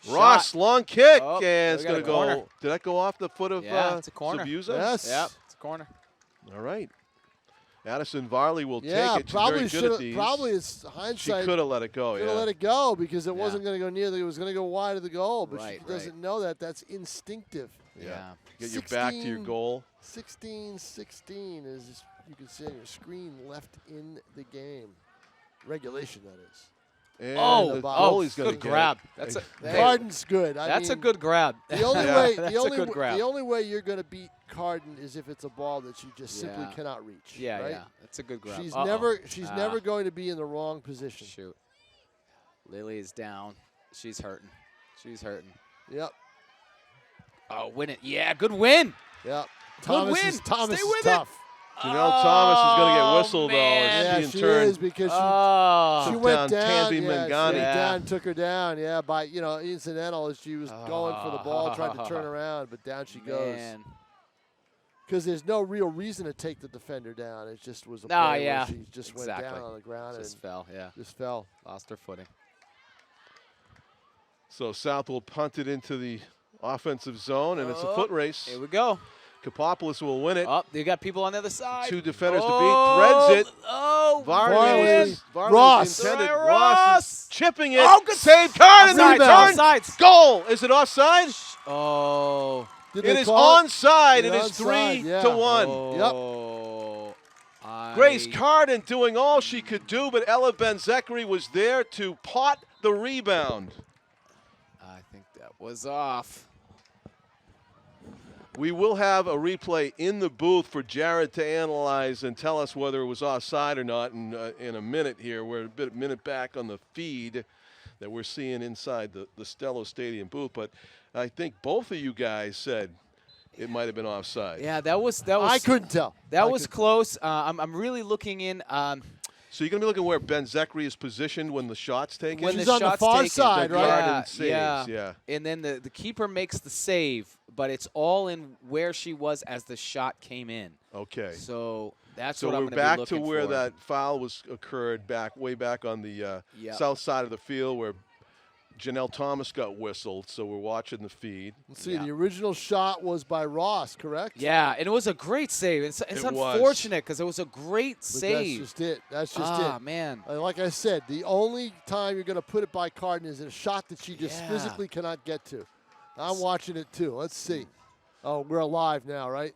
Ross, long kick, Oh, and it's we got going to a corner. go. Did that go off the foot of It's a corner. Zabuza? Yes. Yep, it's a corner. All right. Addison Varley will take it. She's probably very good at these. Probably it's She hindsight. could have let it go. Could have let it go because it Yeah. wasn't going to go near. It was going to go wide of the goal, but Right, she doesn't know that. That's instinctive. Yeah. Get your back to your 16. goal. 16-16 is, you can see on your screen, left in the game. Regulation, that is. And Oh, the goalie's going to good get grab. it. That's a Carden's good. that's a mean, good grab. The only Yeah. way, That's the a only, good grab. the only way you're going to beat Carden is if it's a ball that you just simply Yeah. cannot reach. Yeah, right? yeah. That's a good grab. She's Uh-oh. never going to be in the wrong position. Shoot. Lily is down. She's hurting. Yep. Oh, win it. Yeah, good win. Yep. Good Thomas win. is, Thomas Stay is with tough. Janelle Thomas is going to get whistled, though. man. Yeah, As she she in turn is because she Oh. went down down. Tanvi Yeah, she Mangani. went Yeah. down, took her down. Yeah, by incidental as she was going for the ball, tried to turn Oh. around, but down she goes. Man. Because there's no real reason to take the defender down. It just was a No, play yeah. where she just went Exactly. down on the ground Just and fell, yeah. just fell. Lost her footing. So South will punt it into the offensive zone, and it's a foot race. Here we go. Kapopoulos will win it. Oh, you got people on the other side. Two defenders to beat. Oh, Threads it. Oh, Varley man. was Ross. intended. Soraya Ross Ross. is chipping it. Oh, good Save card and the Offside, return. offsides. Goal. Is it offside? Oh. Did It they is call onside. It It's is onside, 3-1. Oh. Grace Carden doing all she could do, but Ella Ben-Zekri was there to pot the rebound. I think that was off. We will have a replay in the booth for Jared to analyze and tell us whether it was offside or not in a minute here. We're a minute back on the feed that we're seeing inside the Stello Stadium booth. But I think both of you guys said it might have been offside. Yeah, that was. I couldn't tell. That I was couldn't close. I'm really looking in. So you're going to be looking where Ben-Zekri is positioned when the shot's taken? When She's the on the shot's far taken. side, right? Carden saves, yeah. And then the keeper makes the save, but it's all in where she was as the shot came in. Okay. So that's So what I'm we're going to be back looking to where for. that foul was occurred way back on the Yep. south side of the field where Janelle Thomas got whistled. So we're watching the feed. Let's see, Yeah. the original shot was by Ross, correct? Yeah, and it was a great save. It's It was. unfortunate because it was a great But save. that's just it. That's just Ah, it. man. Like I said, the only time you're going to put it by Carden is in a shot that she just Yeah. physically cannot get to. I'm watching it too. Let's see. Oh, we're live now, right?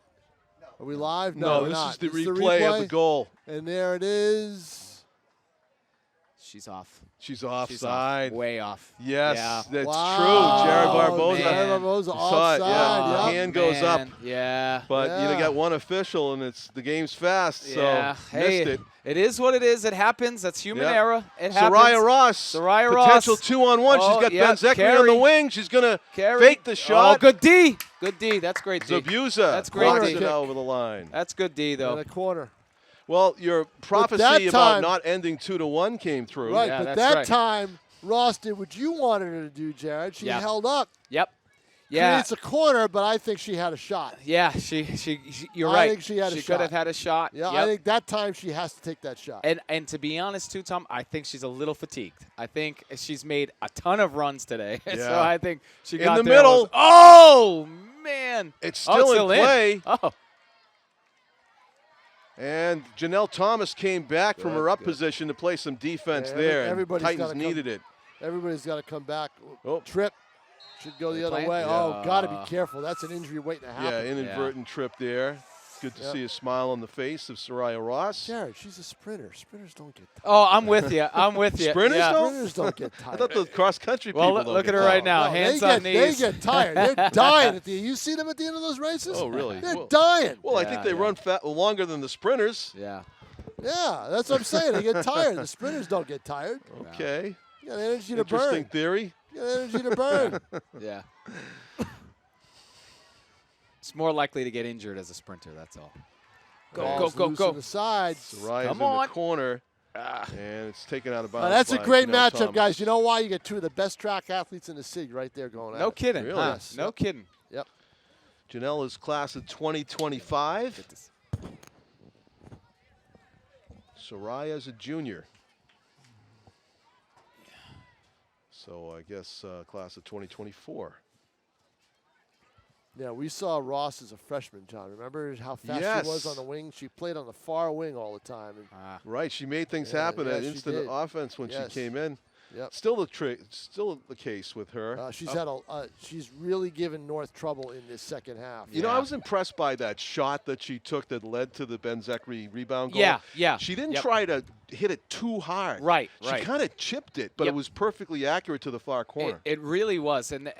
Are we live? No, we're this not. is the It's replay of the goal. And there it is. She's off. She's She's off. offside. Way off. Yes, Yeah. that's Wow. true. Jared Barboza. man. Jared Barboza You saw it, offside. yeah. Yep. Hand goes up. Man, Yeah. But you Yeah. got one official, and the game's fast, Yeah. so Hey, missed it. It is what it is. It happens. That's human Yep. error. It happens. Soraya Ross, Soraya Ross. potential 2-on-1. Oh, She's got yeah, Ben-Zekri on carry. the wing. She's going to Carry. fake the shot. Oh, good D. Good D. That's great D. Zabuza That's great blocks D. it over the line. That's good D, In though. a corner. Well, your prophecy that about time- not ending 2-1 came through. Right, Yeah, but that's that right. time, Ross did what you wanted her to do, Jared. She Yeah. held up. Yep. Yeah. Creates a corner, but I think she had a shot. Yeah. She you're I right. think she had a She shot. could have had a shot. Yeah, Yep. I think that time she has to take that shot. And to be honest, too, Tom, I think she's a little fatigued. I think she's made a ton of runs today, so Yeah. I think she In got the there and middle. was- oh man, It's Oh, still in play. Oh, And Janelle Thomas came back from Good, her up good. position to play some defense Yeah, there. And everybody's Titans gotta come- needed it. Everybody's got to come back. Oh. Trip. Should go the They other playing? way. Yeah. Oh, got to be careful. That's an injury waiting to happen. Yeah, inadvertent trip there. Good to Yep. see a smile on the face of Soraya Ross. Jared, she's a sprinter. Sprinters don't get tired. oh, I'm with you. I'm with you. Sprinters yeah. don't? Sprinters don't get I tired. thought the cross-country Well, people look, don't look get at her right tired. now. No, Hands they on get, knees. They get tired. They're dying at the. You see them at the end of those races? Oh, really? They're Well- dying. Well, I Yeah, think they yeah. run longer than the sprinters. Yeah. Yeah, that's what I'm saying. They get tired. The sprinters don't get tired. Okay. You got energy to Interesting burn. theory. You got energy to burn. Yeah. It's more likely to get injured as a sprinter. That's all. Go, Ball's go, loose go, on go. the sides. Soraya's Come in on. the corner, and it's taken out of bounds. That's a by great Janelle matchup, Thomas. guys. You know why? You get two of the best track athletes in the city right there going at No it. kidding. Really? Huh? Yes. No Yep. kidding. Yep. Janelle is class of 2025. Get this. Soraya's a junior. So I guess class of 2024. Yeah, we saw Ross as a freshman, John. Remember how fast she was Yes. on the wing? She played on the far wing all the time. And Right, she made things Yeah, happen yeah, at she instant did. offense when Yes. she came in. Yep. Still the case with her. she's had she's really given North trouble in this second half. You know, I Yeah. was impressed by that shot that she took that led to the Ben Zekri rebound goal. Yeah, yeah. She didn't Yep. try to hit it too hard. Right, She right. kind of chipped it, but Yep. it was perfectly accurate to the far corner. It really was, and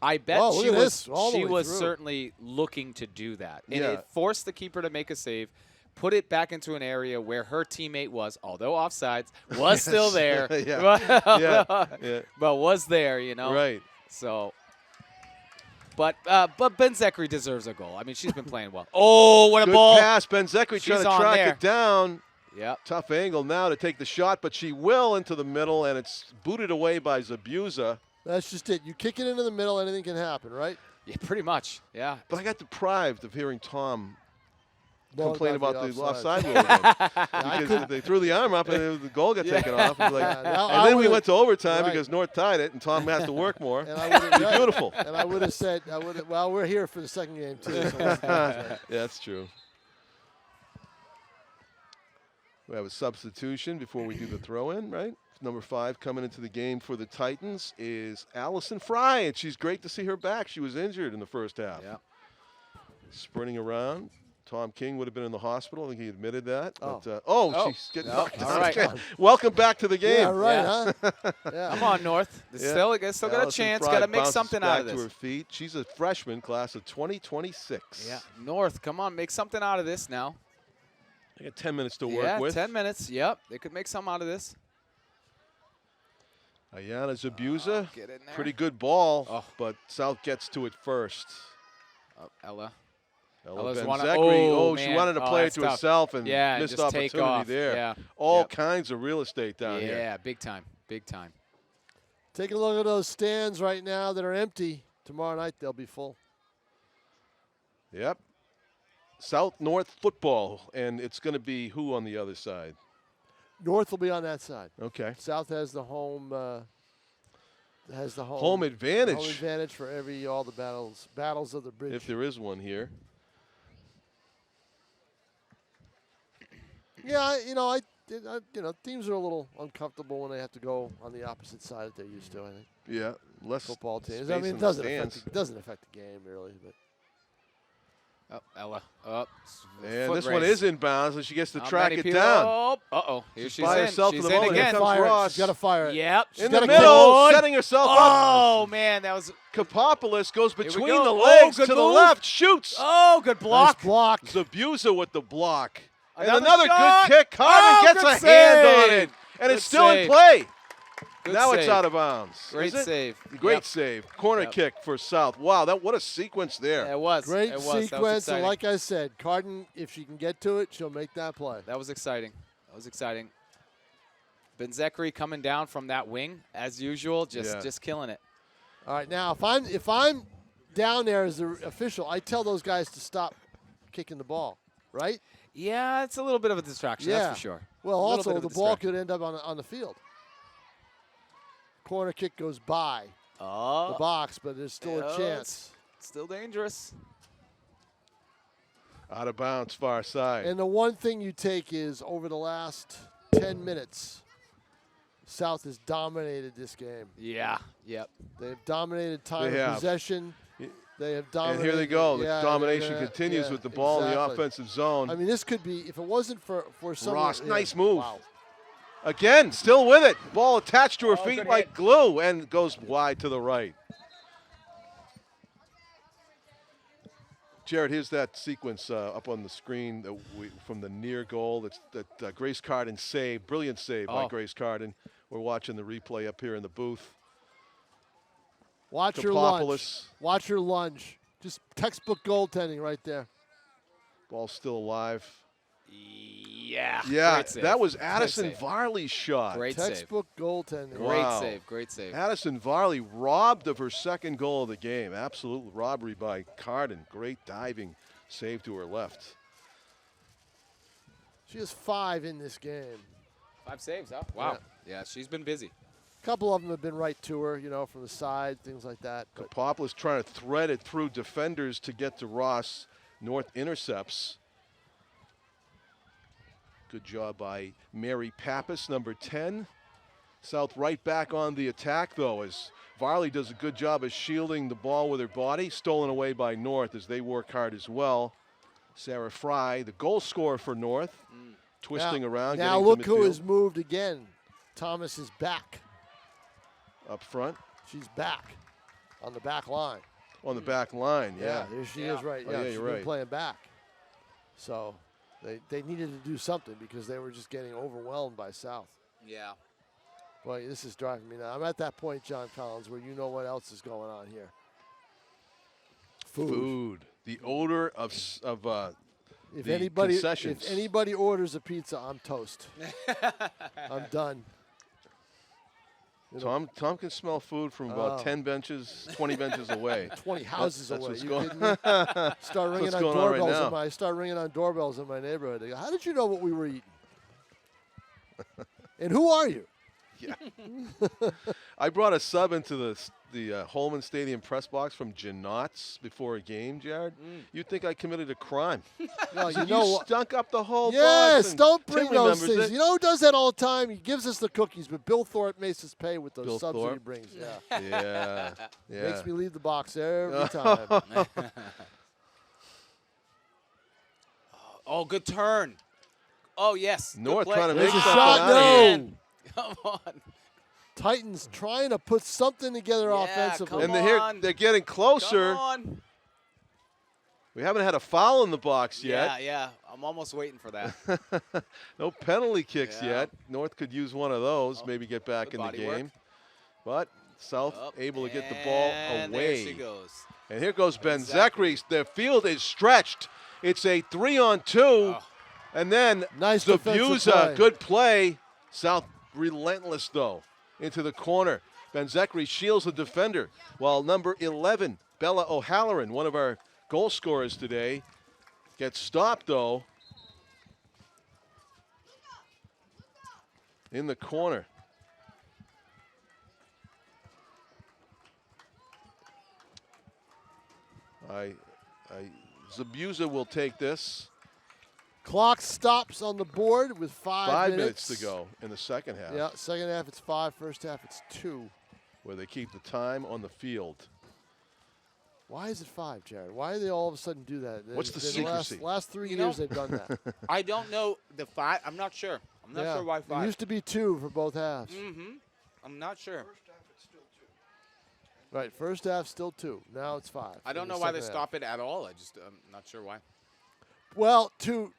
I bet Oh, look she at was this, all the she way was through. certainly looking to do that, and Yeah. it forced the keeper to make a save, put it back into an area where her teamate was, although offsides, was still there. Yeah. Yeah. But was there, you know. Right. So. But Ben Zekri deserves a goal. I mean, she's been playing well. Oh, what a Good ball! pass. Ben Zekri She's trying to on track there. it down. Yep. Tough angle now to take the shot, but she will into the middle, and it's booted away by Zabuza. That's just it. You kick it into the middle, anything can happen, right? Yeah, pretty much. Yeah. But I got deprived of hearing Tom Blowing complain down about the offside offside. rule again. Because they threw the arm up and the goal got taken off. And, Yeah, now I and then we would've- went to overtime right. because North tied it, and Tom has to work more. And I would have Beautiful. And I would have said, well, we're here for the second game too. So let's do it, right? Yeah, that's true. We have a substitution before we do the throw-in, right? Number 5 coming into the game for the Titans is Allison Fry, and she's great to see her back. She was injured in the first half. Yeah. Sprinting around. Tom King would have been in the hospital. I think he admitted that. Oh. But, Oh. she's getting Oh, knocked all out. right. Okay. Welcome back to the game. Yeah, right, Yeah. huh? Yeah. Come on, North. Yeah. Still got a Allison chance. Fry Got to make bounces something out of back this. to her feet. She's a freshman, class of 2026. Yeah, North, come on, make something out of this now. I got 10 minutes to work Yeah, with. 10 minutes. Yep, they could make something out of this. Ayana Zabuza, Get in there. pretty good ball, Oh. but South gets to it first. Oh, Ella. Ella Ella's Ben wanna- Zekri, oh, she man. wanted to Oh, play it that's to tough. herself and Yeah, and missed just take opportunity off. there. Yeah. All Yep. kinds of real estate down Yeah, here. big time, big time. Take a look at those stands right now that are empty. Tomorrow night they'll be full. Yep. South-North football, and it's going to be who on the other side? North will be on that side. Okay. South has the home. Home advantage, Home advantage for all the battles of the bridge. if there is one here. Yeah, teams are a little uncomfortable when they have to go on the opposite side that they're used to. I think Yeah, less football teams. space I mean, in it the doesn't stands. affect the game really, but Oh, Ella. Up. And this one is inbounds, and she gets to Not track many it people- down. Oh, uh-oh. Here She's she's by in. herself She's for the in moment. Here again. comes fire Ross. She's got to fire it. Yep. She's In the gotta middle, kick it. setting herself up. Oh, man, that was. Kapopoulos goes we between go. the Oh, legs good to the move. left, shoots. Oh, good block. Nice block. Zabuza with the block. And Another another shot. good kick. Carmen Oh, gets good a hand on save. it. And it's Good still in save. play. Good now save. it's out of bounds. Great Is it? save. Great Yep. save. Corner Yep. kick for South. Wow, what a sequence there. Yeah, it was. Great It was. That was sequence, and exciting. like I said, Carden, if she can get to it, she'll make that play. That was exciting. That was exciting. Benzekri coming down from that wing as usual, just killing it. All right, now if I'm down there as the official, I tell those guys to stop kicking the ball, right? Yeah, it's a little bit of a distraction, Yeah. that's for sure. Well, A little also bit of a the ball distraction. could end up on the field. Corner kick goes by Oh, the box, but there's still a chance. It's still dangerous. Out of bounds, far side. And the one thing you take is over the last 10 minutes, South has dominated this game. Yeah. Yep. They've dominated time They of have. possession. They have And dominated. here they go. Yeah, The domination yeah, continues yeah, with the ball in the exactly. offensive zone. I mean, this could be, if it wasn't for some Ross, nice move. Wow. Again, still with it. Ball attached to her Oh, feet good like hit. glue and goes wide to the right. Jared, here's that sequence up on the screen from the near goal that Grace Carden saved. Brilliant save by Oh. Grace Carden. We're watching the replay up here in the booth. Watch your lunge. Topopoulos. Watch your lunge. Just textbook goaltending right there. Ball's still alive. Yeah. Yeah, Great save. that was Addison save. Varley's shot. Great save. Textbook goaltending. Great Wow. save. Great save. Addison Varley robbed of her second goal of the game. Absolute robbery by Carden. Great diving save to her left. She has 5 in this game. 5 saves, huh? Wow. Yeah, she's been busy. A couple of them have been right to her, from the side, things like that. But Kapopoulos trying to thread it through defenders to get to Ross. North intercepts. Good job by Mary Pappas, number 10. South right back on the attack, though, as Varley does a good job of shielding the ball with her body. Stolen away by North as they work hard as well. Sarah Fry, the goal scorer for North, twisting around. Now getting look to who midfield. has moved again. Thomas is back. Up front She's back on the back line. on the back line, yeah. There she Yeah. is right. Oh, Yeah, yeah, she's you're been right. playing back. So they needed to do something because they were just getting overwhelmed by South. Yeah. Boy, this is driving me now. I'm at that point, John Collins, where you know what else is going on here. Food. The odor of If the anybody concessions. if anybody orders a pizza, I'm toast. I'm done. Tom can smell food from about 10 benches, 20 benches away. 20 houses that's away. what's You going- kidding me? Start ringing what's on going on right doorbells. now. I start ringing on doorbells in my neighborhood. They go, how did you know what we were eating? And who are you? Yeah. I brought a sub into the Holman Stadium press box from Janot's before a game, Jared. You'd think I committed a crime. No, So you know you what? stunk up the whole box. Yes, and don't Tim bring those remembers things. it. You know who does that all the time? He gives us the cookies, but Bill Thorpe makes us pay with those Bill subs that he Thorpe? brings. Yeah. Yeah. Yeah. Makes me leave the box every time. Oh, good turn. Oh, yes. Good North play. trying to There's make a something shot. out of it. No. Come on. Titans trying to put something together Yeah, offensively. come And on. they're getting closer. Come on. We haven't had a foul in the box Yeah, yet. yeah. I'm almost waiting for that. No penalty kicks Yeah. yet. North could use one of those, Oh, maybe get back good in the body work. game. But South Up, able to get the ball and away. There she goes. And here goes Ben Zachary. Zachary. The field is stretched. It's a 3-on-2. Oh. And then Nice defensive play. Zabuza, good play. South relentless, though, into the corner. Ben Zachary shields the defender, while number 11, Bella O'Halloran, one of our goal scorers today, gets stopped, though, in the corner. Zabuza will take this. Clock stops on the board with 5 5 minutes. minutes to go in the second half, Yeah, second half it's 5, first half it's 2. where they keep the time on the field. Why is it 5, Jared? Why do they all of a sudden do that? What's the In secrecy? Last 3 You years know- they've done that. I don't know the 5. I'm not sure. I'm not Yeah. sure why It 5. used to be 2 for both halves. Mm-hmm. I'm not sure. Right, first half still 2. Now it's 5. I don't in the know why they second half. stop it at all. I'm not sure why. Well, to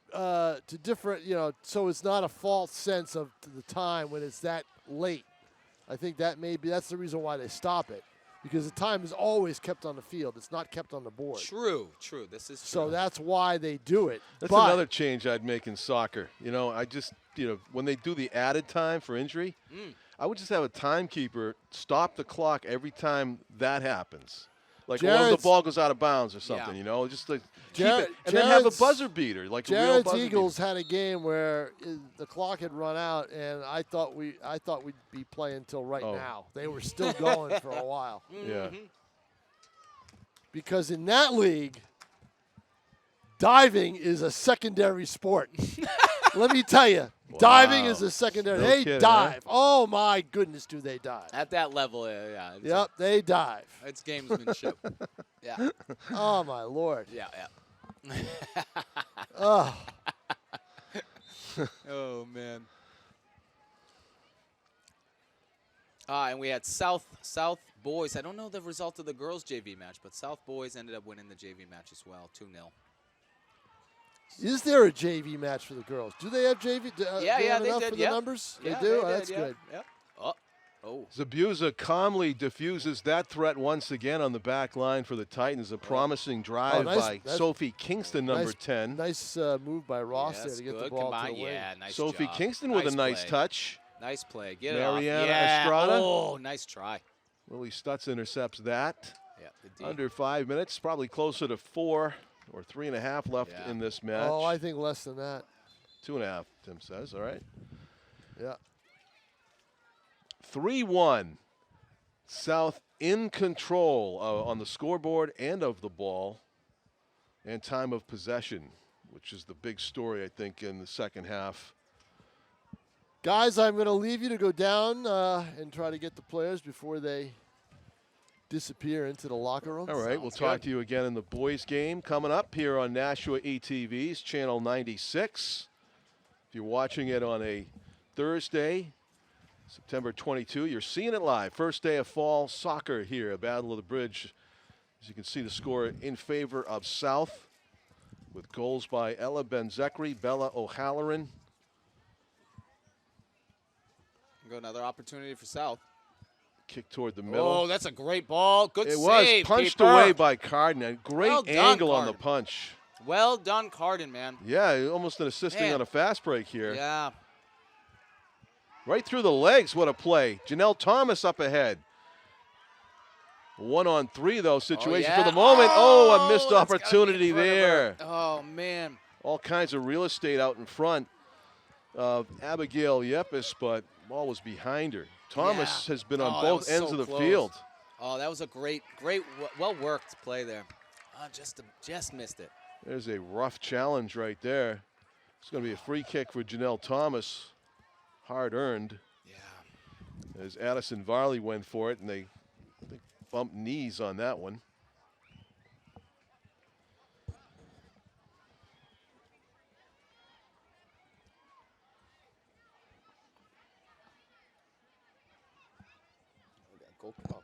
different, so it's not a false sense of the time when it's that late. I think that's the reason why they stop it, because the time is always kept on the field. It's not kept on the board. True. This is true. So that's why they do it. That's But another change I'd make in soccer. You know, when they do the added time for injury, I would just have a timekeeper stop the clock every time that happens. Like when the ball goes out of bounds or something, you know, just like keep it, and then have a buzzer beater, like a real Jared's buzzer Eagles beater. had a game where the clock had run out, and I thought we'd be playing till right now. They were still going for a while. Yeah. Because in that league, diving is a secondary sport. Let me tell you, diving is a secondary. No They kidding, dive. Oh my goodness, do they dive? At that level, yeah. Yep, they dive. It's gamesmanship. Yeah. Oh my Lord. Yeah. Oh. Oh man. And we had South boys. I don't know the result of the girls' JV match, but South boys ended up winning the JV match as well, 2-0. Is there a JV match for the girls? Do they have JV? Yeah, they have they enough did, for the yep. numbers? Yeah, they do? they Oh, did, that's yeah, good. Yep. Oh. Zabuza calmly diffuses that threat once again on the back line for the Titans. A promising drive by Sophie Kingston, number 10. Nice move by Ross there to get the ball to the wing. Yeah, nice Sophie job. Kingston with a nice play. touch. Nice play. Get it Mariana off. Yeah. Estrada. Oh, nice try. Lily Stutz intercepts that. Yeah, the D. Under 5 minutes, probably closer to 4 or 3.5 left in this match. Oh, I think less than that. 2.5, Tim says. All right. Yeah. 3-1. South in control on the scoreboard and of the ball, and time of possession, which is the big story, I think, in the second half. Guys, I'm going to leave you to go down and try to get the players before they disappear into the locker room. All right, we'll talk to you again in the boys' game coming up here on Nashua ETV's Channel 96. If you're watching it on a Thursday, September 22, you're seeing it live. First day of fall soccer here at Battle of the Bridge. As you can see, the score in favor of South with goals by Ella Benzekri, Bella O'Halloran. Go another opportunity for South. Kick toward the middle. Oh, that's a great ball. Good it save. was punched keeper. away by Carden. Great Well done, angle on the Carden. punch. Well done, Carden, man. Yeah, almost an assisting Man. on a fast break here. Yeah. Right through the legs. What a play. Janelle Thomas up ahead. 1-on-3, though, situation for the moment. Oh, a missed that's gotta be in opportunity front of her. there. Oh, man. All kinds of real estate out in front of Abigail Yepes, but ball was behind her. Thomas has been on that both was ends so of the close. field. Oh, that was a great, well-worked play there. Just missed it. There's a rough challenge right there. It's going to be a free kick for Janelle Thomas. Hard earned. Yeah. As Addison Varley went for it, and they bumped knees on that one.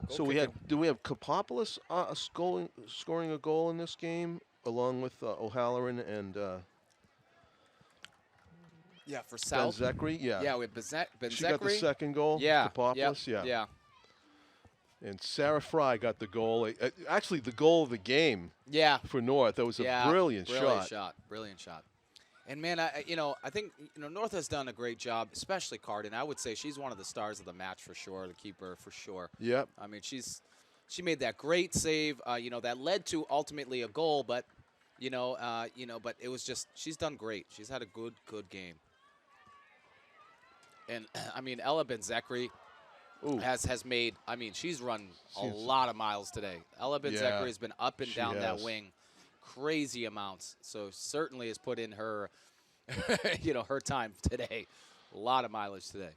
So we had, do we have Kapopoulos scoring a goal in this game, along with O'Halloran and Yeah, for South. Benzekri? Yeah. Yeah, with Benzekri. She got the second goal. Yeah. Kapopoulos, Yeah. And Sarah Fry got the goal. Actually, the goal of the game. Yeah. For North. That was a brilliant shot. Brilliant shot. And man, I think North has done a great job, especially Carden. I would say she's one of the stars of the match for sure, the keeper for sure. Yep. I mean, she made that great save, that led to ultimately a goal, but but it was just, she's done great. She's had a good game. And I mean, Ella Benzekri has made, I mean, she's run a lot of miles today. Ella Benzekri has been up and down that wing crazy amounts. So certainly has put in her, her time today. A lot of mileage today.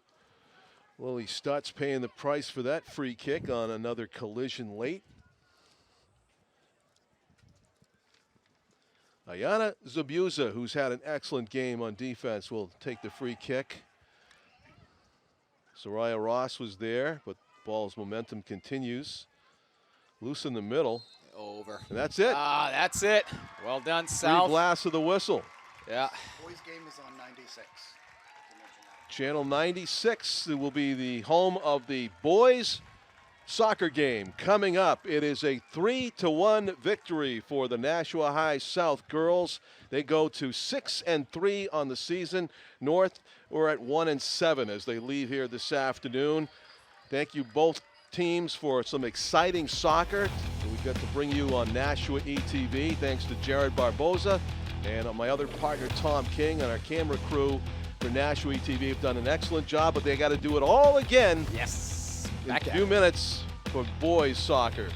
Lily Stutz paying the price for that free kick on another collision late. Ayana Zabuza, who's had an excellent game on defense, will take the free kick. Soraya Ross was there, but ball's momentum continues. Loose in the middle. Over. And that's it. That's it. Well done, South. Three blasts of the whistle. Yeah. Boys game is on 96. Channel 96 will be the home of the boys soccer game coming up. It is a 3-1 victory for the Nashua High South girls. They go to 6-3 on the season. North are at 1-7 as they leave here this afternoon. Thank you both teams for some exciting soccer that we got to bring you on Nashua ETV. Thanks to Jared Barboza and my other partner Tom King and our camera crew for Nashua ETV have done an excellent job, but they got to do it all again. Yes. In a few minutes for boys soccer.